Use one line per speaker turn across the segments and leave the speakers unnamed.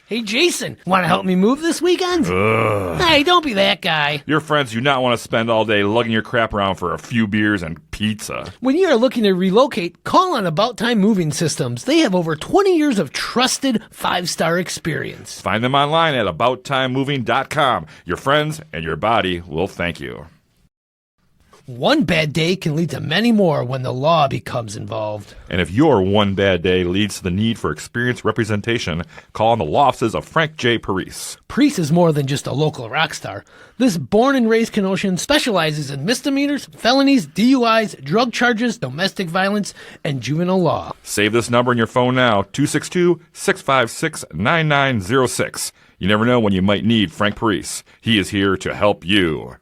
Hey, Jason, want to help me move this weekend? Hey, don't be that guy.
Your friends do not want to spend all day lugging your crap around for a few beers and pizza.
When you are looking to relocate, call on About Time Moving Systems. They have over 20 years of trusted 5-star experience.
Find them online at abouttimemoving.com. Your friends and your body will thank you.
One bad day can lead to many more when the law becomes involved.
And if your one bad day leads to the need for experienced representation, call on the law offices of Frank J. Parise.
Parise is more than just a local rock star. This born and raised Kenoshan specializes in misdemeanors, felonies, DUIs, drug charges, domestic violence, and juvenile law.
Save this number in your phone now, 262-656-9906. You never know when you might need Frank Parise. He is here to help you.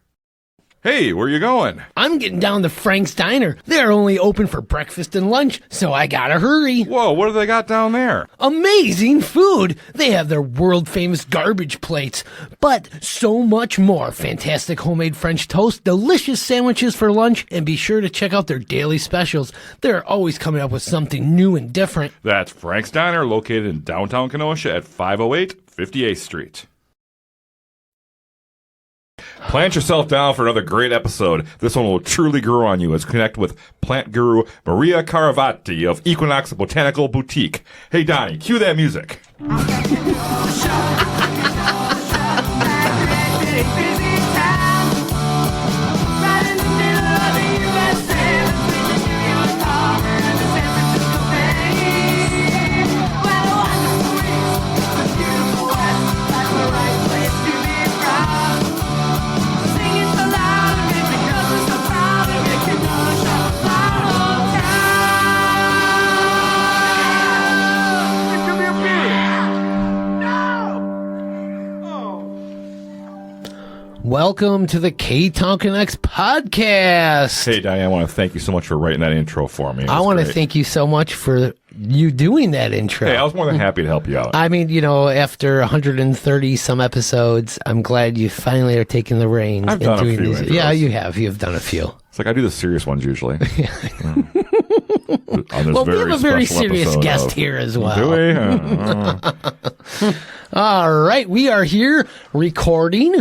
Hey, where you going?
I'm getting down to Frank's Diner. They're only open for breakfast and lunch, so I gotta hurry.
Whoa, what do they got down there?
Amazing food! They have their world-famous garbage plates, but so much more. Fantastic homemade French toast, delicious sandwiches for lunch, and be sure to check out their daily specials. They're always coming up with something new and different.
That's Frank's Diner, located in downtown Kenosha at 508 58th Street. Plant yourself down for another great episode. This one will truly grow on you as we connect with plant guru Maria Caravati of Equinox Botanical Boutique. Hey, Donnie, cue that music.
Welcome to the Ktown Connects podcast.
Hey, Donnie, I want to thank you so much for writing that intro for me.
I want to thank you so much for you doing that intro.
Hey, I was more than happy to help you out.
I mean, you know, after 130 some episodes, I'm glad you finally are taking the reins.
I've done a few
these.
intros.
Yeah, you have. You've done a few.
It's like I do the serious ones usually. On this
Well, we have a very
special
serious
episode
guest
of-
here as well.
Do we?
All right, we are here recording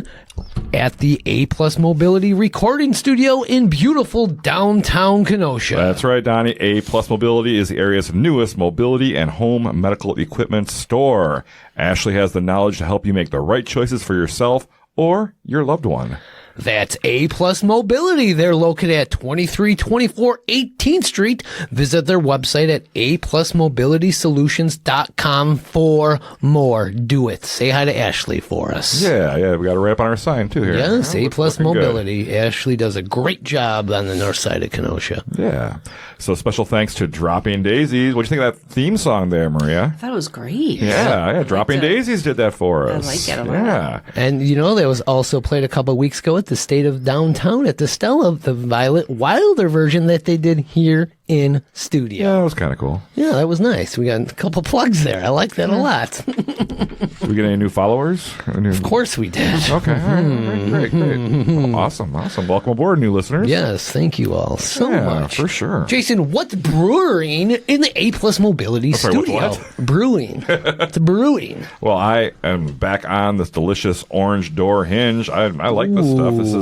at the A Plus Mobility Recording Studio in beautiful downtown Kenosha.
That's right, Donnie. A Plus Mobility is the area's newest mobility and home medical equipment store. Ashley has the knowledge to help you make the right choices for yourself or your loved one.
That's A Plus Mobility. They're located at 2324 18th Street. Visit their website at aplusmobilitysolutions.com for more. Do it. Say hi to Ashley for us.
Yeah, we got a wrap on our sign too here.
Yes,
Oh,
A Plus
looking good.
Mobility. Ashley does a great job on the north side of Kenosha.
Yeah. So special thanks to Dropping Daisies. What do you think of that theme song there, Maria?
I thought it was great.
Yeah. Dropping Daisies did that for us.
I like it a lot.
Yeah.
And you know, that was also played a couple of weeks ago at the State of Downtown at the Stella, the Violet Wilder version that they did here in studio.
Yeah, that was kind of cool.
Yeah, that was nice. We got a couple plugs there. I like that a lot.
Did we get any new followers?
Of course we did.
Okay. All right. Great. Awesome. Welcome aboard, new listeners.
Yes, thank you all so
Yeah,
much.
for sure.
Jason, what's brewing in the A Plus Mobility
sorry, what's
studio?
what?
Brewing. It's brewing.
Well, I am back on this delicious orange door hinge. I like this stuff. This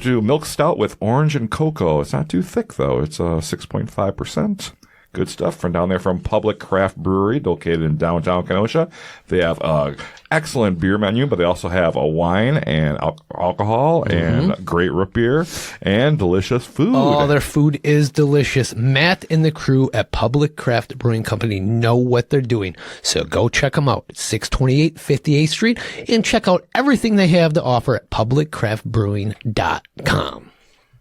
is milk stout with orange and cocoa. It's not too thick, though. It's 6.5%. Good stuff from down there from Public Craft Brewery, located in downtown Kenosha. They have an excellent beer menu, but they also have a wine and alcohol and great root beer and delicious food.
Oh, their food is delicious. Matt and the crew at Public Craft Brewing Company know what they're doing. So go check them out at 628 58th Street and check out everything they have to offer at publiccraftbrewing.com.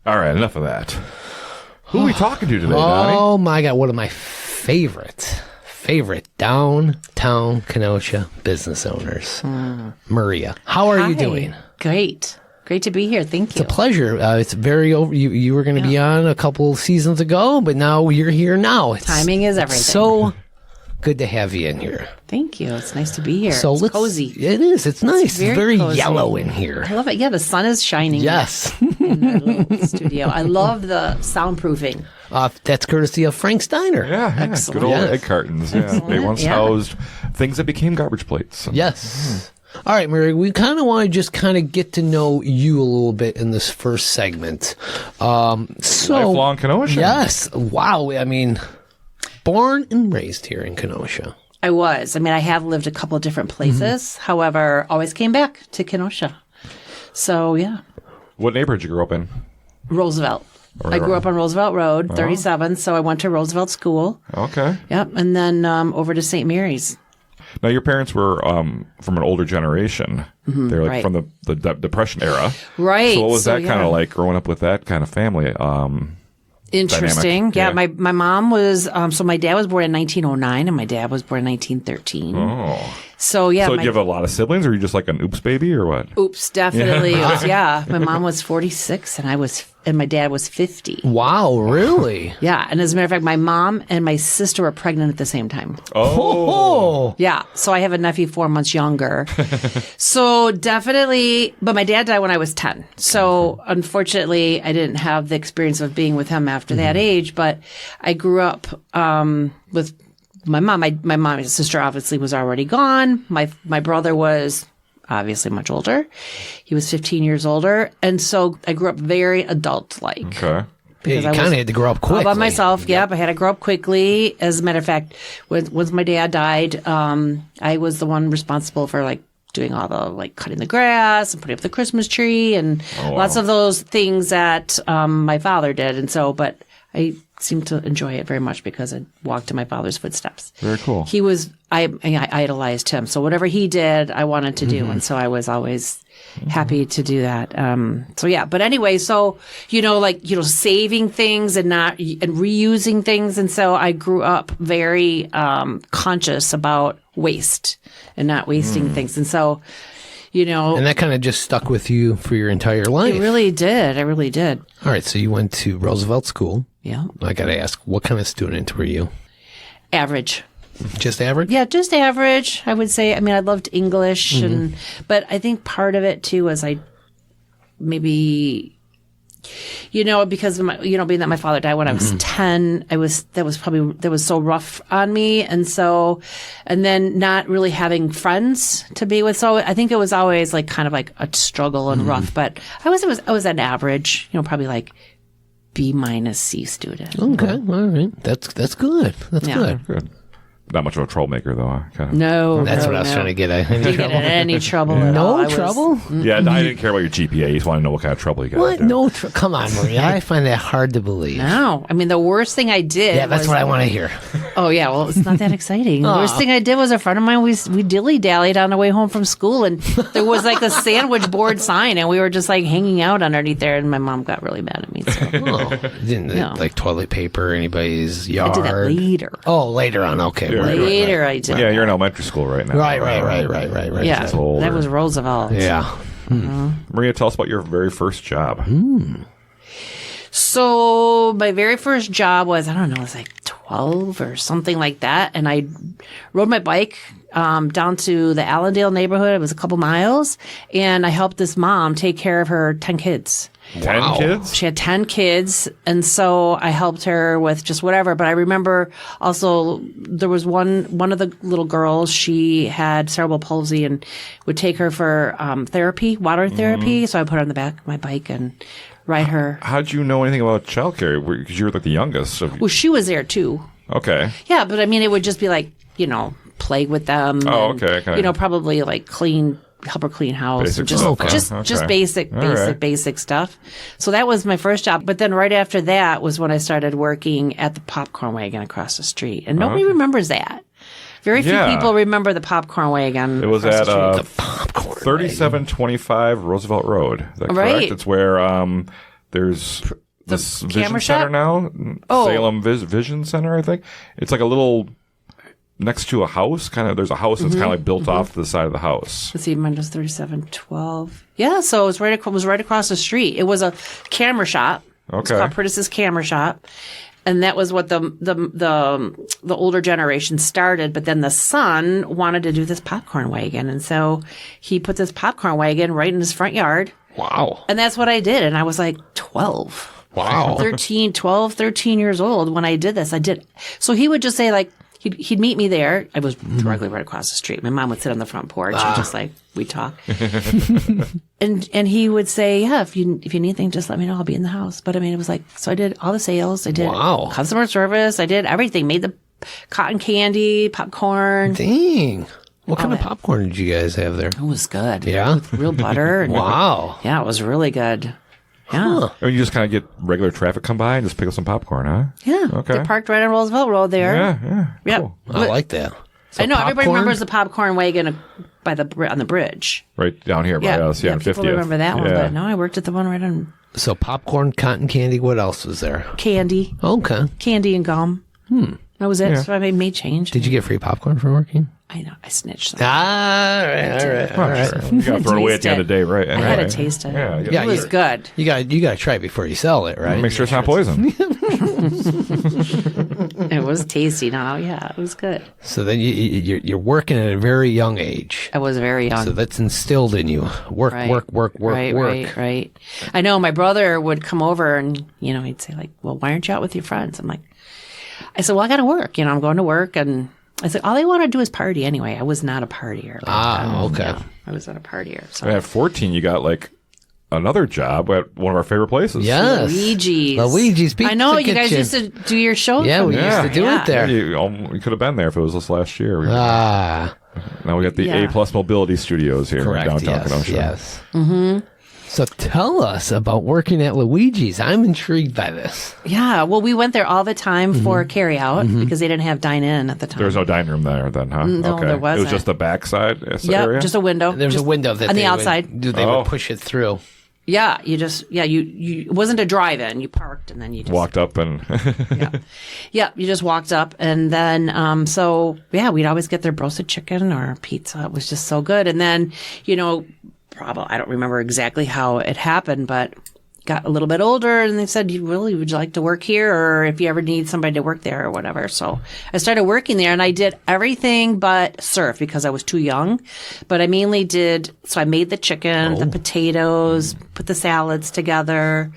All right, enough of that. Who are we talking to today, Donnie?
Oh my God, one of my favorite downtown Kenosha business owners. Maria, how are you
Hi.
doing?
Great to be here. Thank
It's
you.
a pleasure. It's very over. You were going to be on a couple seasons ago, but now you're here now.
Timing is everything.
So good to have you in here.
Thank you. It's nice to be here.
So
it's cozy.
It is. It's nice. It's very
cozy.
yellow in here.
I love it. Yeah, the sun is shining.
Yes.
In our little studio. I love the soundproofing.
That's courtesy of Frank Steiner.
Yeah,
Excellent.
good old
Yes.
egg cartons. Yeah, they once
Yeah.
housed things that became garbage plates.
Yes. All right, Maria, we kind of want to just kind of get to know you a little bit in this first segment.
Lifelong Kenosha.
Yes. Wow. I mean, born and raised here in Kenosha.
I was. I mean, I have lived a couple of different places. However, always came back to Kenosha. So, yeah.
What neighborhood you grew up in?
Roosevelt. I grew up on Roosevelt Road, 37, so I went to Roosevelt School.
Okay.
Yep, and then over to St. Mary's.
Now, your parents were from an older generation. They're like
right.
from the Depression era.
Right.
So what was that kind
yeah.
of like growing up with that kind of family?
Interesting.
Dynamic?
Yeah,
Yeah.
my mom was, so my dad was born in 1909 and my dad was born in 1913.
Oh.
So, yeah.
So do you have a lot of siblings, or are you just like an oops baby, or what?
Oops, definitely. Yeah. My mom was 46 and my dad was 50.
Wow, really?
Yeah. And as a matter of fact, my mom and my sister were pregnant at the same time.
Oh.
Yeah. So I have a nephew 4 months younger. So definitely, but my dad died when I was 10. So unfortunately, I didn't have the experience of being with him after that age, but I grew up with my mom. My mom and sister obviously was already gone. My brother was obviously much older. He was 15 years older. And so I grew up very adult-like.
Okay.
Yeah, you
I
kind of
was
had to grow up quickly.
All by myself. Yep. I had to grow up quickly. As a matter of fact, once my dad died, I was the one responsible for like doing all the like cutting the grass and putting up the Christmas tree and lots of those things that my father did. And so, but I seemed to enjoy it very much because I walked in my father's footsteps.
Very cool.
He was, I idolized him. So whatever he did, I wanted to do. And so I was always happy to do that. So yeah, but anyway, so, saving things and reusing things. And so I grew up very, conscious about waste and not wasting things. And so,
And that kind of just stuck with you for your entire life.
it really did. I really did.
All right, so you went to Roosevelt School.
Yeah.
I got to ask, what kind of student were you?
Average.
Just average?
Yeah, just average, I would say. I mean, I loved English, but I think part of it too was I maybe, because of my, being that my father died when I was 10, that was so rough on me. And then not really having friends to be with. So I think it was always like kind of like a struggle and rough, but I was an average, probably like B- C student.
Okay, all right. That's good. That's
Yeah.
good.
Not much of a troublemaker, though. Kind of.
No.
That's what I was trying to get at.
Didn't get in any trouble at all.
No trouble?
Yeah, I didn't care about your GPA. You just want to know what kind of trouble you got.
What? No Come on, Maria. I find that hard to believe.
No. I mean, the worst thing I did
Yeah, that's
was,
what I want to hear.
Oh, yeah. Well, it's not that exciting. The worst thing I did was a friend of mine, we dilly-dallied on the way home from school, and there was like a sandwich board sign, and we were just like hanging out underneath there, and my mom got really mad at me. So.
Didn't
No.
like toilet paper anybody's yard?
I did that later.
Oh, later on. Okay.
Yeah,
right.
Later I did.
Yeah, you're in elementary school right now.
Right.
Yeah,
She's older.
that was Roosevelt.
Yeah.
Maria, tell us about your very first job.
So my very first job was, I don't know, it was like 12 or something like that. And I rode my bike down to the Allendale neighborhood. It was a couple miles. And I helped this mom take care of her 10 kids.
10 kids?
She had 10 kids. And so I helped her with just whatever. But I remember also there was one of the little girls, she had cerebral palsy and would take her for therapy, water therapy. So I put her on the back of my bike and ride her.
How'd you know anything about childcare? Because you were like the youngest. So
Well, she was there too.
okay.
Yeah, but I mean, it would just be like, play with them.
Oh,
and,
okay.
Probably like help her clean house.
Basic
just,
stuff,
just,
huh?
just
Okay.
basic, basic stuff. So that was my first job. But then right after that was when I started working at the popcorn wagon across the street. And nobody remembers that. Very few
Yeah.
people remember the popcorn wagon.
It was
across
at
the street.
Popcorn.
3725 Roosevelt Road. Is that correct?
Right.
It's where there's this Vision
camera
Center
shop?
now.
Oh.
Salem Vision Center, I think. It's like a little next to a house. There's a house that's kind of like built off to the side of the house.
Let's see, mine was 3712. Yeah, so it was right across the street. It was a camera shop. It's
Okay.
called Prentice's Camera Shop. And that was what the older generation started. But then the son wanted to do this popcorn wagon. And so he put this popcorn wagon right in his front yard.
Wow.
And that's what I did. And I was like 12.
Wow.
13 years old when I did this. So he would just say like, he'd meet me there. I was directly right across the street. My mom would sit on the front porch and just like we'd talk. and he would say, yeah, if you need anything, just let me know. I'll be in the house. But I mean, it was like, so I did all the sales. I did customer service. I did everything. Made the cotton candy, popcorn.
Dang. What kind of popcorn did you guys have there?
It was good.
Yeah?
With real butter. And
Wow.
Yeah, it was really good. Yeah.
Huh.
I mean, you just kind of get regular traffic come by and just pick up some popcorn, huh?
Yeah.
Okay.
They parked right on Roosevelt Road there.
Yeah.
Yep.
Cool.
I like that. So
I know everybody
popcorn?
remembers the popcorn wagon on the bridge.
Right down here by us,
yeah,
on 50th.
people remember that one,
Yeah.
but no, I worked at the one right on
So popcorn, cotton candy, what else was there?
candy,
Okay.
candy and gum. That was it.
Yeah.
So I made change.
Did you get free popcorn for working?
I know. I snitched. Some.
All right.
Sure. You got to throw it away at the end of the day, right?
I had to taste it.
Yeah.
Yeah,
It was good.
You got to try it before you sell it, right?
Make sure it's not poison.
It was tasty now. Yeah, it was good.
So then you're working at a very young age.
I was very young.
So that's instilled in you. Work.
Right. I know my brother would come over and, he'd say like, well, why aren't you out with your friends? I said, well, I got to work. I'm going to work. And I said, all I want to do is party anyway. I was not a partier.
Okay.
No, I was not a partier. So.
And at 14, you got like another job at one of our favorite places.
Yes.
Luigi's
Pizza
I know you guys
Kitchen.
used to do your shows.
Yeah, we used to do it there.
You could have been there if it was this last year.
Ah,
Now we got the
Yeah.
A+ Mobility Studios here
correct.
in downtown
Yes,
Kenosha.
yes. Mm-hmm. So tell us about working at Luigi's. I'm intrigued by this.
Yeah, well, we went there all the time for carry out because they didn't have dine in at the time.
There was no dining room there then, huh?
No,
okay.
there
It
wasn't.
was just the backside area?
Just a window.
There's a window that
on the
they
outside.
They would push it through.
Yeah, you it wasn't a drive-in. You parked and then you just
Walked up and...
Yeah, you just walked up and then we'd always get their roasted chicken or pizza. It was just so good. And then, probably I don't remember exactly how it happened, but got a little bit older and they said, would you like to work here, or if you ever need somebody to work there or whatever. So I started working there and I did everything but serve because I was too young. But I mainly I made the chicken, the potatoes, put the salads together.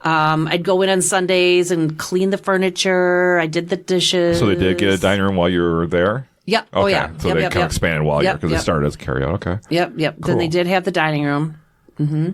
I'd go in on Sundays and clean the furniture. I did the dishes.
So they did get a dining room while you were there?
Yep.
Okay.
Oh, yeah.
So they kind of expanded while you were, because it started as a carry-out. Okay.
Yep. Then they did have the dining room. Mm-hmm.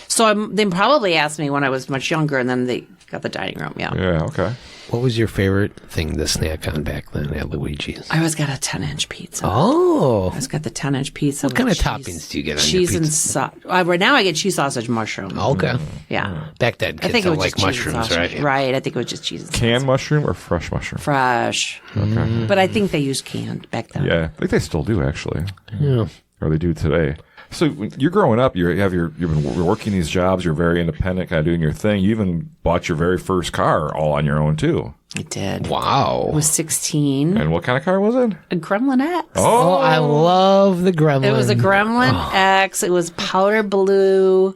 So they probably asked me when I was much younger, and then they got the dining room. Yeah.
Yeah, okay.
What was your favorite thing to snack on back then at Luigi's?
I always got a 10-inch pizza.
Oh.
I always got the 10-inch pizza.
What kind of toppings do you get on your
cheese
pizza?
and sausage. Right now I get cheese, sausage, mushroom.
Okay.
Yeah.
Back then,
I
kids
think it
don't
was
like
just cheese and
mushrooms,
sausage.
right?
Right. I think it was just cheese and
Canned
sausage.
mushroom or fresh mushroom?
Fresh.
Okay.
But I think they used canned back then.
Yeah, I think they still do, actually.
Yeah.
Or they do today. So you're growing up, you've been working these jobs, you're very independent, kind of doing your thing. You even bought your very first car all on your own, too.
I did.
Wow.
I was 16.
And what kind of car was it?
A Gremlin X.
Oh, I love the Gremlin.
It was a Gremlin X. It was powder blue.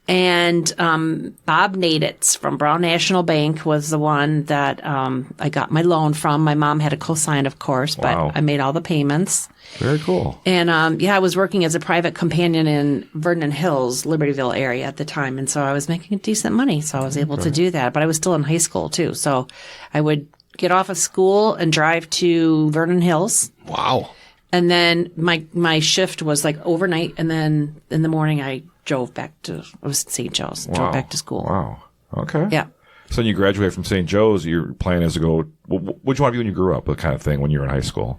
And Bob Naditz from Brown National Bank was the one that I got my loan from. My mom had a cosign, of course, but
Wow.
I made all the payments.
Very cool.
And I was working as a private companion in Vernon Hills, Libertyville area at the time. And so I was making decent money. So I was able to do that. But I was still in high school, too. So I would get off of school and drive to Vernon Hills.
Wow.
And then my shift was like overnight. And then in the morning, I drove back to, I was at St. Joe's, drove back to school.
Wow. Okay.
Yeah.
So when you graduated from St. Joe's, your plan is to go, what you want to be when you grew up, the kind of thing, when you were in high school?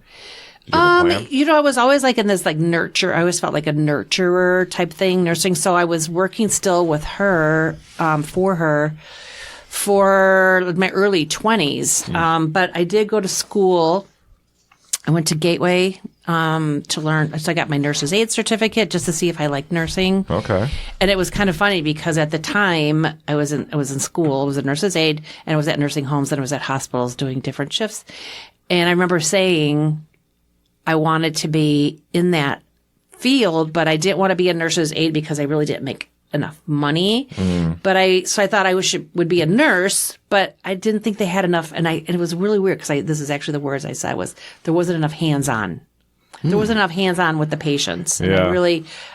Did you have a plan?
I was always like in this like nurture. I always felt like a nurturer type thing, nursing. So I was working still with her, for her, for my early 20s. But I did go to school. I went to Gateway to learn. So I got my nurse's aid certificate just to see if I liked nursing.
Okay.
And it was kind of funny because at the time I was in school. I was a nurse's aide, and I was at nursing homes and I was at hospitals doing different shifts. And I remember saying I wanted to be in that field, but I didn't want to be a nurse's aide because I really didn't make enough money. But so I thought I would be a nurse, but I didn't think they had enough. And it was really weird because this is actually the words I said was there wasn't enough hands-on. There wasn't enough hands-on with the patients. And
Yeah.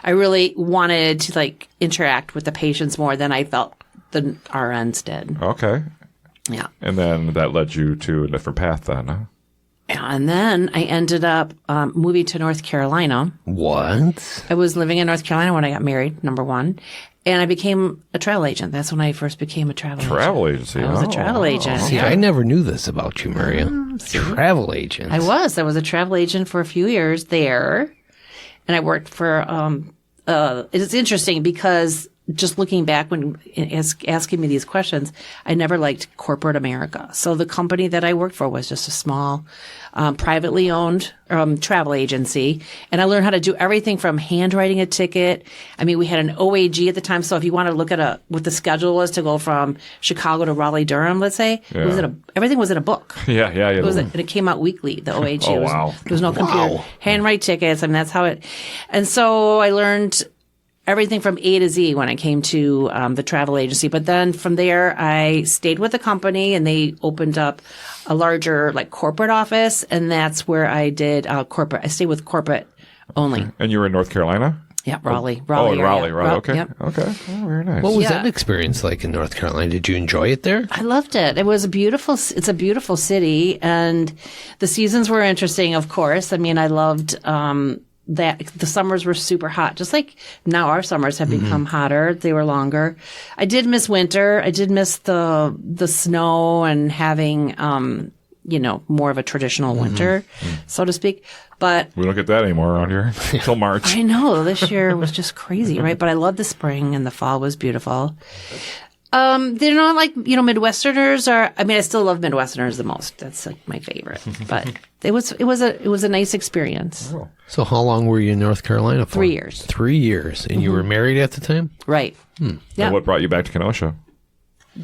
I really wanted to like interact with the patients more than I felt the RNs did.
Okay.
Yeah.
And then that led you to a different path then, huh?
And then I ended up moving to North Carolina.
What?
I was living in North Carolina when I got married, number one. And I became a travel agent. That's when I first became a travel agent.
Travel agency.
I was a travel agent.
See, I never knew this about you, Maria. Travel agent.
I was a travel agent for a few years there. And I worked for, it's interesting because just looking back when asking me these questions, I never liked corporate America. So the company that I worked for was just a small, privately owned travel agency. And I learned how to do everything from handwriting a ticket. I mean, we had an OAG at the time. So if you want to look at what the schedule was to go from Chicago to Raleigh-Durham, let's say, it was everything was in a book.
Yeah.
And it came out weekly, the OAG.
Oh, wow.
There was no computer. Handwrite tickets. I mean, that's how it. And so I learned everything from A to Z when I came to the travel agency. But then from there, I stayed with the company and they opened up a larger corporate office. And that's where I did corporate. I stayed with corporate only.
And you were in North Carolina?
Yeah, Raleigh.
Oh, in Raleigh, right. Okay.
Yep.
Okay. Oh, very nice.
What was that experience like in North Carolina? Did you enjoy it there?
I loved it. It's a beautiful city. And the seasons were interesting, of course. I mean, I loved, that the summers were super hot, just like now our summers have become hotter. They were longer. I did miss winter. I did miss the snow and having, more of a traditional winter, so to speak. But
we don't get that anymore around here until March.
I know this year was just crazy, right? But I loved the spring and the fall was beautiful. They're not Midwesterners are. I mean, I still love Midwesterners the most. That's my favorite. But it was a nice experience.
Oh.
So how long were you in North Carolina for?
3 years.
3 years. And you were married at the time?
Right.
And
Yeah.
what brought you back to Kenosha?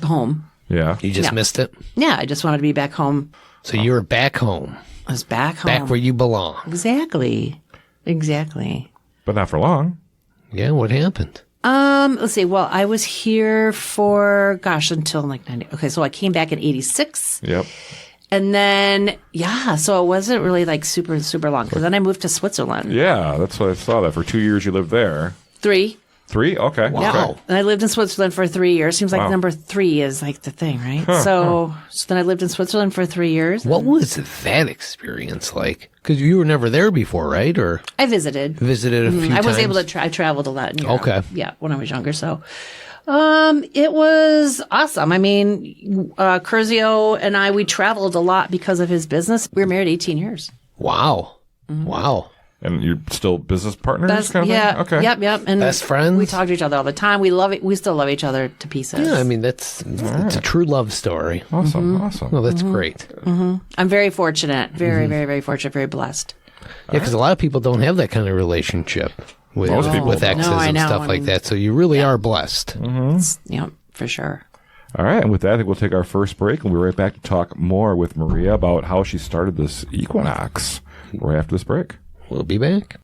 Home.
Yeah.
You just missed it?
Yeah, I just wanted to be back home.
So you were back home.
I was back home.
Back where you belong.
Exactly.
But not for long.
Yeah, what happened?
Let's see. Well, I was here for, until 90. Okay, so I came back in 86.
Yep.
And then, so it wasn't really super, super long. Because then I moved to Switzerland.
Yeah, that's what I saw that. For 2 years you lived there.
3.
3? Okay.
Wow.
Okay.
And I lived in Switzerland for 3 years. Seems like number 3 is the thing, right? So then I lived in Switzerland for 3 years.
What was that experience like? Because you were never there before, right? Or
I visited.
Visited a few times?
I was able to I traveled a lot in Europe.
Okay.
Yeah, when I was younger. So, it was awesome. I mean, Curzio and I, we traveled a lot because of his business. We were married 18 years.
Wow. Wow.
And you're still business partners kind of
yeah.
thing? Okay.
Yep. And
Best friends?
We talk to each other all the time. We love it. We still love each other to pieces.
Yeah, I mean, it's a true love story.
Awesome. Awesome.
Well, that's great.
I'm very fortunate. Very, very, very fortunate. Very blessed.
Yeah, because a lot of people don't have that kind of relationship with
Most people
with exes
No, I
and
know.
stuff like that. So you really are blessed.
Yeah, for sure.
All right. And with that, I think we'll take our first break and we'll be right back to talk more with Maria about how she started this Equinox right after this break.
We'll be back.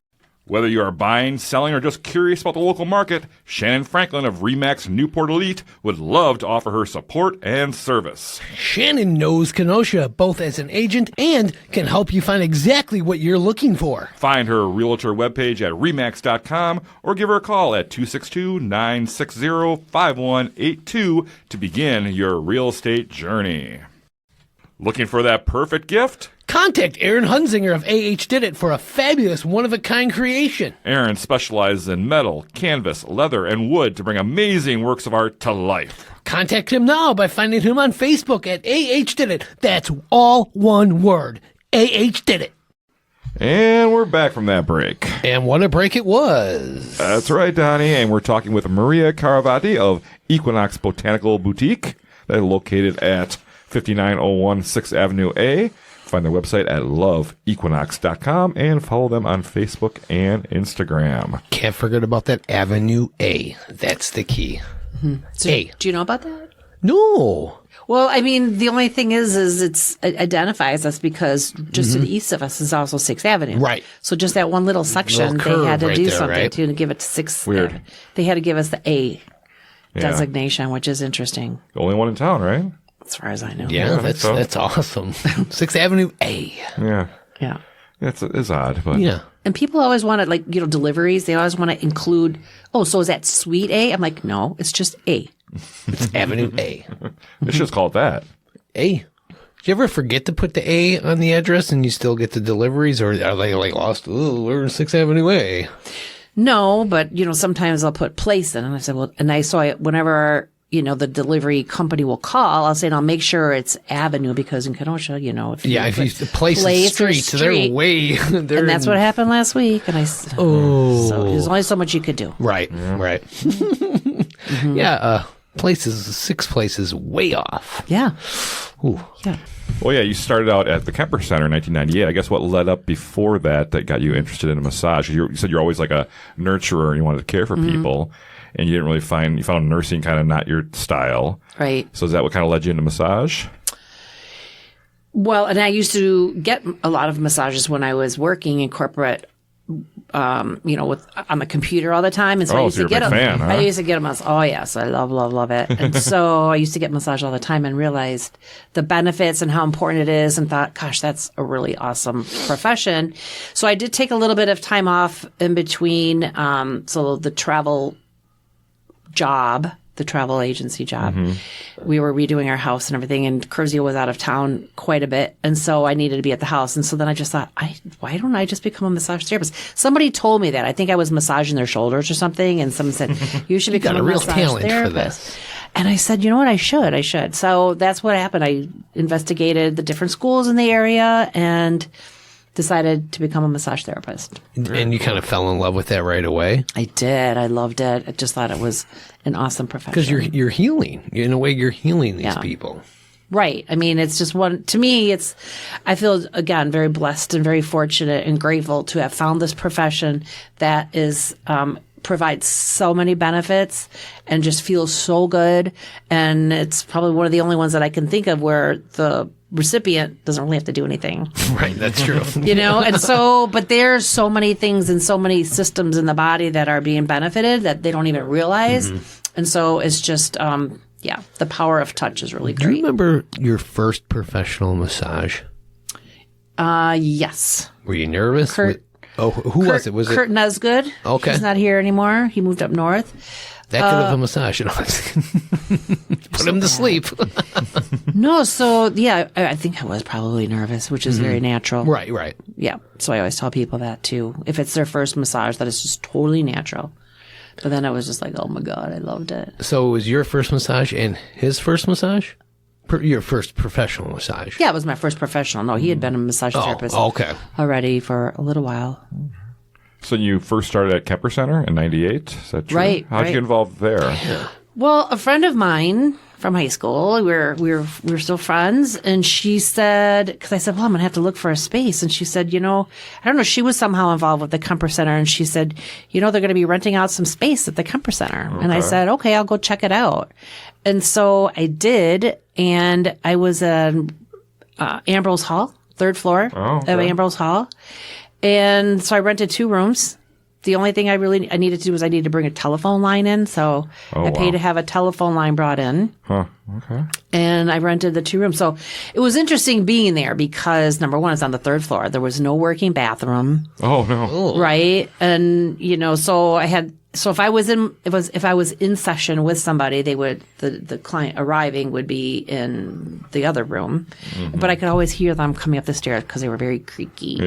Whether you are buying, selling, or just curious about the local market, Shannon Franklin of Remax Newport Elite would love to offer her support and service.
Shannon knows Kenosha both as an agent and can help you find exactly what you're looking for.
Find her realtor webpage at remax.com or give her a call at 262-960-5182 to begin your real estate journey. Looking for that perfect gift?
Contact Aaron Hunzinger of AH Did It for a fabulous one-of-a-kind creation.
Aaron specializes in metal, canvas, leather, and wood to bring amazing works of art to life.
Contact him now by finding him on Facebook at AH Did It. That's all one word. AH Did It.
And we're back from that break.
And what a break it was.
That's right, Donnie. And we're talking with Maria Caravati of Equinox Botanical Boutique. They're located at 5901 Sixth Avenue-A. Find their website at loveequinox.com and follow them on Facebook and Instagram.
Can't forget about that Avenue A. That's the key.
So,
A.
do you know about that?
No.
Well, I mean, the only thing is it identifies us because just to the east of us is also 6th Avenue.
Right.
So just that one little section,
Little
they had to
curve
do
right there,
something
right?
to give it to 6th.
Weird.
They had to give us the A
Yeah.
designation, which is interesting,
The only one in town, right?
as far as I know.
Yeah,
I think so.
that's awesome. 6th Avenue A.
Yeah.
Yeah.
It's odd, but
Yeah.
And people always want to, deliveries, they always want to include, so is that Suite A? I'm like, no, it's just A.
It's Avenue A.
it's just called that.
A. you ever forget to put the A on the address and you still get the deliveries, or are they like lost? Oh, we're in 6th Avenue-A.
No, but, sometimes I'll put place in. And I said, whenever, the delivery company will call, I'll say, I'll make sure it's Avenue, because in Kenosha, if
you place is street, so they're way.
And that's what happened last week. And so there's only so much you could do.
Right, right. Yeah, Sixth Place is way off.
Yeah.
Ooh.
Yeah.
Well, yeah, you started out at the Kemper Center in 1998. I guess what led up before that got you interested in a massage? You said you're always like a nurturer and you wanted to care for people, and you didn't really you found nursing kind of not your style.
Right.
So is that what kind of led you into massage?
Well, and I used to get a lot of massages when I was working in corporate, on the computer all the time. And so I used to get them.
Fan, huh?
I used to get them. Oh, yes. I love it. And so I used to get massage all the time and realized the benefits and how important it is, and thought, gosh, that's a really awesome profession. So I did take a little bit of time off in between. So the travel agency job. We were redoing our house and everything, and Curzio was out of town quite a bit. And so I needed to be at the house. And so then I just thought, why don't I just become a massage therapist? Somebody told me that. I think I was massaging their shoulders or something. And someone said, you should become a
real
massage
talent
therapist.
for this.
And I said, you know what? I should. So that's what happened. I investigated the different schools in the area and decided to become a massage therapist.
And you kind of fell in love with that right away?
I did. I loved it. I just thought it was an awesome profession.
Because you're healing. In a way, you're healing these people.
Right. I mean, it's just to me, I feel, again, very blessed and very fortunate and grateful to have found this profession that provides so many benefits and just feels so good. And it's probably one of the only ones that I can think of where the recipient doesn't really have to do anything.
Right, that's true.
And so, but there's so many things and so many systems in the body that are being benefited that they don't even realize. And so it's just, the power of touch is really great.
Do you remember your first professional massage?
Yes.
Were you nervous? Who was it? Was
Kurt Nesgood.
Okay.
He's not here anymore. He moved up north.
that good of a massage? Put him to sleep.
No, so yeah, I think I was probably nervous, which is very natural.
Right.
Yeah. So I always tell people that too. If it's their first massage, that is just totally natural. But then I was just like, oh my God, I loved it.
So it was your first massage and his first massage? Your first professional massage?
Yeah, it was my first professional. No, he had been a massage therapist already for a little while.
So you first started at Kemper Center in 98? Is that true?
Right.
How'd you get involved there?
Yeah.
Well, a friend of mine from high school, we were still friends, and she said, because I said, well, I'm going to have to look for a space. And she said, I don't know, she was somehow involved with the Kemper Center, and she said, they're going to be renting out some space at the Kemper Center. Okay. And I said, okay, I'll go check it out. And so I did, and I was at Ambrose Hall, 3rd floor of Ambrose Hall. And so I rented 2 rooms. The only thing I needed to do was I needed to bring a telephone line in. So I paid to have a telephone line brought in.
Huh. Okay. And
I rented the 2 rooms. So it was interesting being there because, number one, it's on the 3rd floor. There was no working bathroom.
Oh, no.
Right. And, so if I was in session with somebody, they would, the client arriving would be in the other room, but I could always hear them coming up the stairs because they were very creaky.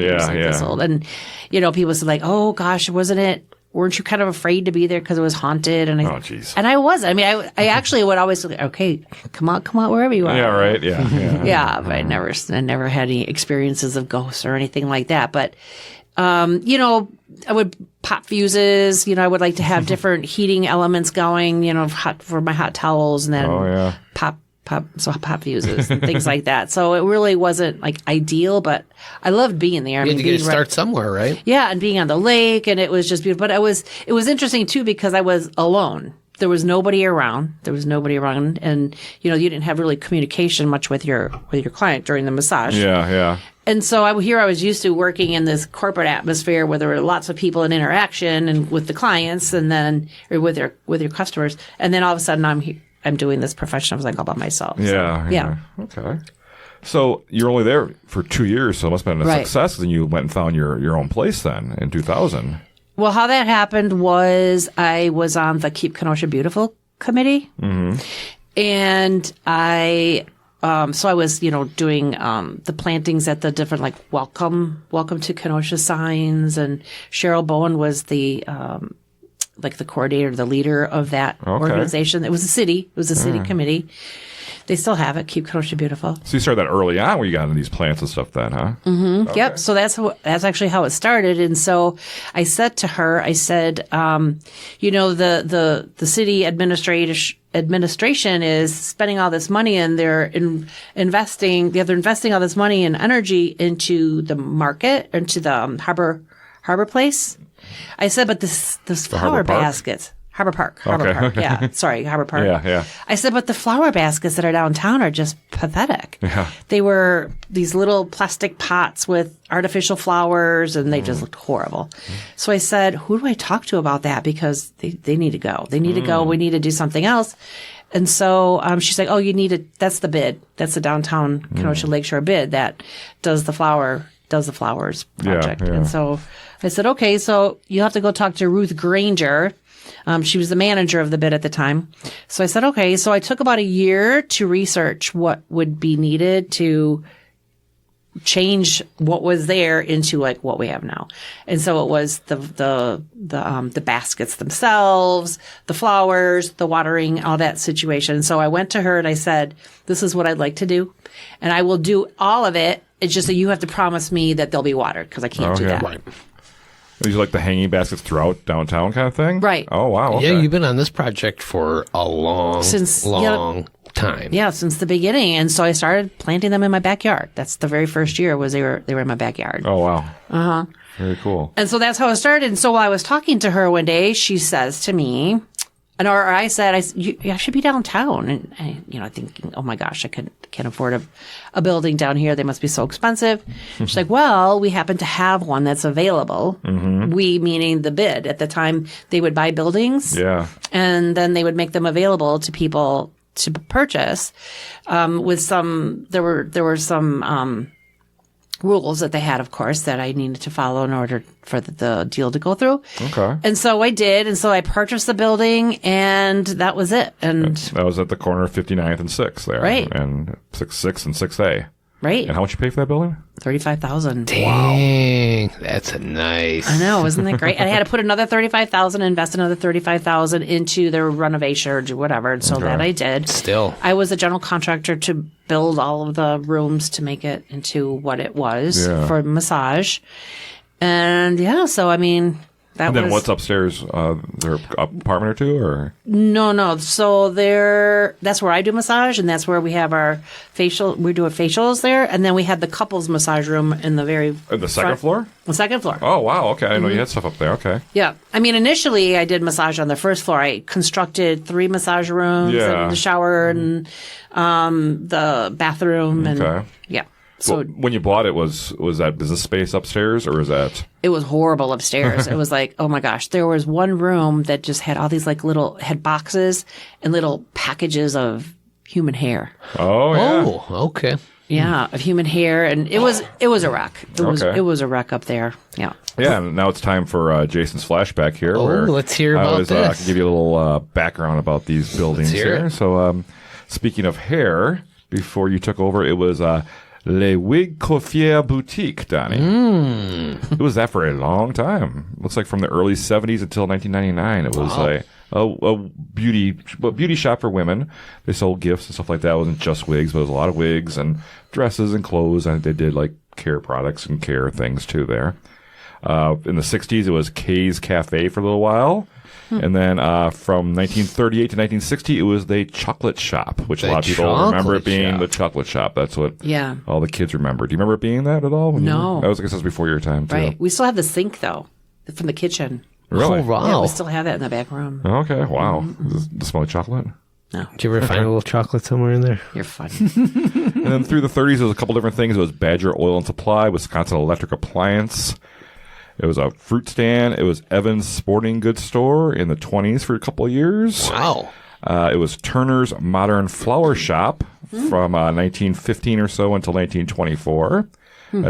Old. And, people said like, oh gosh, weren't you kind of afraid to be there because it was haunted? And I was. I mean, I actually would always say, okay, come out wherever you are.
Yeah. Right. Yeah.
Yeah. But I never had any experiences of ghosts or anything like that. But, I would pop fuses, I would like to have different heating elements going, for my hot towels, and then pop fuses and things like that. So it really wasn't like ideal, but I loved being there.
You had to get start somewhere, right?
Yeah. And being on the lake, and it was just beautiful. But it was interesting too, because I was alone. There was nobody around. And, you didn't have really communication much with your client during the massage.
Yeah.
And so I was used to working in this corporate atmosphere where there were lots of people in interaction and with the clients, and then or with your customers. And then all of a sudden I'm doing this profession. I was like all by myself.
Yeah. Okay. So you're only there for 2 years, so it must have been a success. And you went and found your own place then in 2000.
Well, how that happened was I was on the Keep Kenosha Beautiful committee, and I so I was, doing the plantings at the different, like, welcome to Kenosha signs, and Cheryl Bowen was the the coordinator, the leader of that organization. It was a city committee. They still have it. Keep Kenosha Beautiful.
So you started that early on where you got into these plants and stuff then, huh?
Mm-hmm. Okay. Yep. So that's actually how it started. And so I said to her, the city administration is spending all this money, and they're investing all this money and energy into the market, into the Harbor Place. I said, but this flower baskets. Harbor Park. Yeah. Sorry, Harbor Park.
Yeah.
I said, but the flower baskets that are downtown are just pathetic.
Yeah.
They were these little plastic pots with artificial flowers, and they just looked horrible. So I said, who do I talk to about that? Because they need to go. They need to go. We need to do something else. And so she's like, oh, that's the bid. That's the downtown Kenosha Lakeshore bid that does the flowers project.
Yeah.
And so I said, okay, so you'll have to go talk to Ruth Granger. She was the manager of the bid at the time. So I said, okay. So I took about a year to research what would be needed to change what was there into like what we have now. And so it was the baskets themselves, the flowers, the watering, all that situation. So I went to her and I said, this is what I'd like to do. And I will do all of it. It's just that you have to promise me that they'll be watered, because I can't do that.
Right. These are like the hanging baskets throughout downtown kind of thing?
Right.
Oh, wow. Okay.
Yeah, you've been on this project for a long time.
Yeah, since the beginning. And so I started planting them in my backyard. That's the very first year was they were in my backyard.
Oh, wow.
Uh-huh.
Very cool.
And so that's how it started. And so while I was talking to her one day, she says to me, I said, I should be downtown. And I thinking, oh my gosh, I can't afford a building down here. They must be so expensive. She's like, well, we happen to have one that's available. Mm-hmm. We, meaning the bid. At the time, they would buy buildings.
Yeah.
And then they would make them available to people to purchase. There were some rules that they had, of course, that I needed to follow in order for the deal to go through.
Okay.
And so I did. And so I purchased the building, and that was it. And
that was at the corner of 59th and 6th there.
Right.
And 6th and 6A.
Right.
And how much you pay for that building?
$35,000.
Dang, that's a nice.
I know, isn't that great? And I had to put another $35,000, invest another $35,000 into the renovation or do whatever. And so that I did.
Still,
I was a general contractor to build all of the rooms to make it into what it was for massage. And so I mean.
And then what's upstairs? Their apartment or two, or
no. So that's where I do massage, and that's where we have our facial. We do facials there, and then we had the couples massage room in the
second floor.
The second floor.
Oh wow, okay. I didn't know you had stuff up there. Okay.
Yeah, I mean initially I did massage on the first floor. I constructed 3 massage rooms, and the shower, and the bathroom, and So
when you bought it, was that business space upstairs, or is that?
It was horrible upstairs. It was like, oh my gosh, there was one room that just had all these like had boxes and little packages of human hair.
Oh yeah.
Oh, okay.
Yeah, of human hair, and it was a wreck. It was a wreck up there. Yeah.
Yeah, and now it's time for Jason's flashback here.
Let's hear about this.
I can give you a little background about these buildings here. So, speaking of hair, before you took over, it was Le Wig Coiffier Boutique, Donnie. It was that for a long time. Looks like from the early 70s until 1999. It was a beauty shop for women. They sold gifts and stuff like that. It wasn't just wigs, but it was a lot of wigs and dresses and clothes. And they did like care products and care things too there. In the 60s, it was Kay's Cafe for a little while. And then from 1938 to 1960, it was the chocolate shop, which a lot of people remember it being the chocolate shop. That's what all the kids remember. Do you remember it being that at all?
No.
I guess that was before your time, too.
Right. We still have the sink, though, from the kitchen.
Really?
Oh, wow.
Yeah, we still have that in the back room.
Okay, wow. Does it smell like chocolate?
No.
Did you ever find a little chocolate somewhere in there?
You're funny.
And then through the 30s, there was a couple different things. It was Badger Oil and Supply, Wisconsin Electric Appliance. It was a fruit stand. It was Evans Sporting Goods Store in the 20s for a couple of years.
Wow.
It was Turner's Modern Flower Shop from 1915 or so until 1924.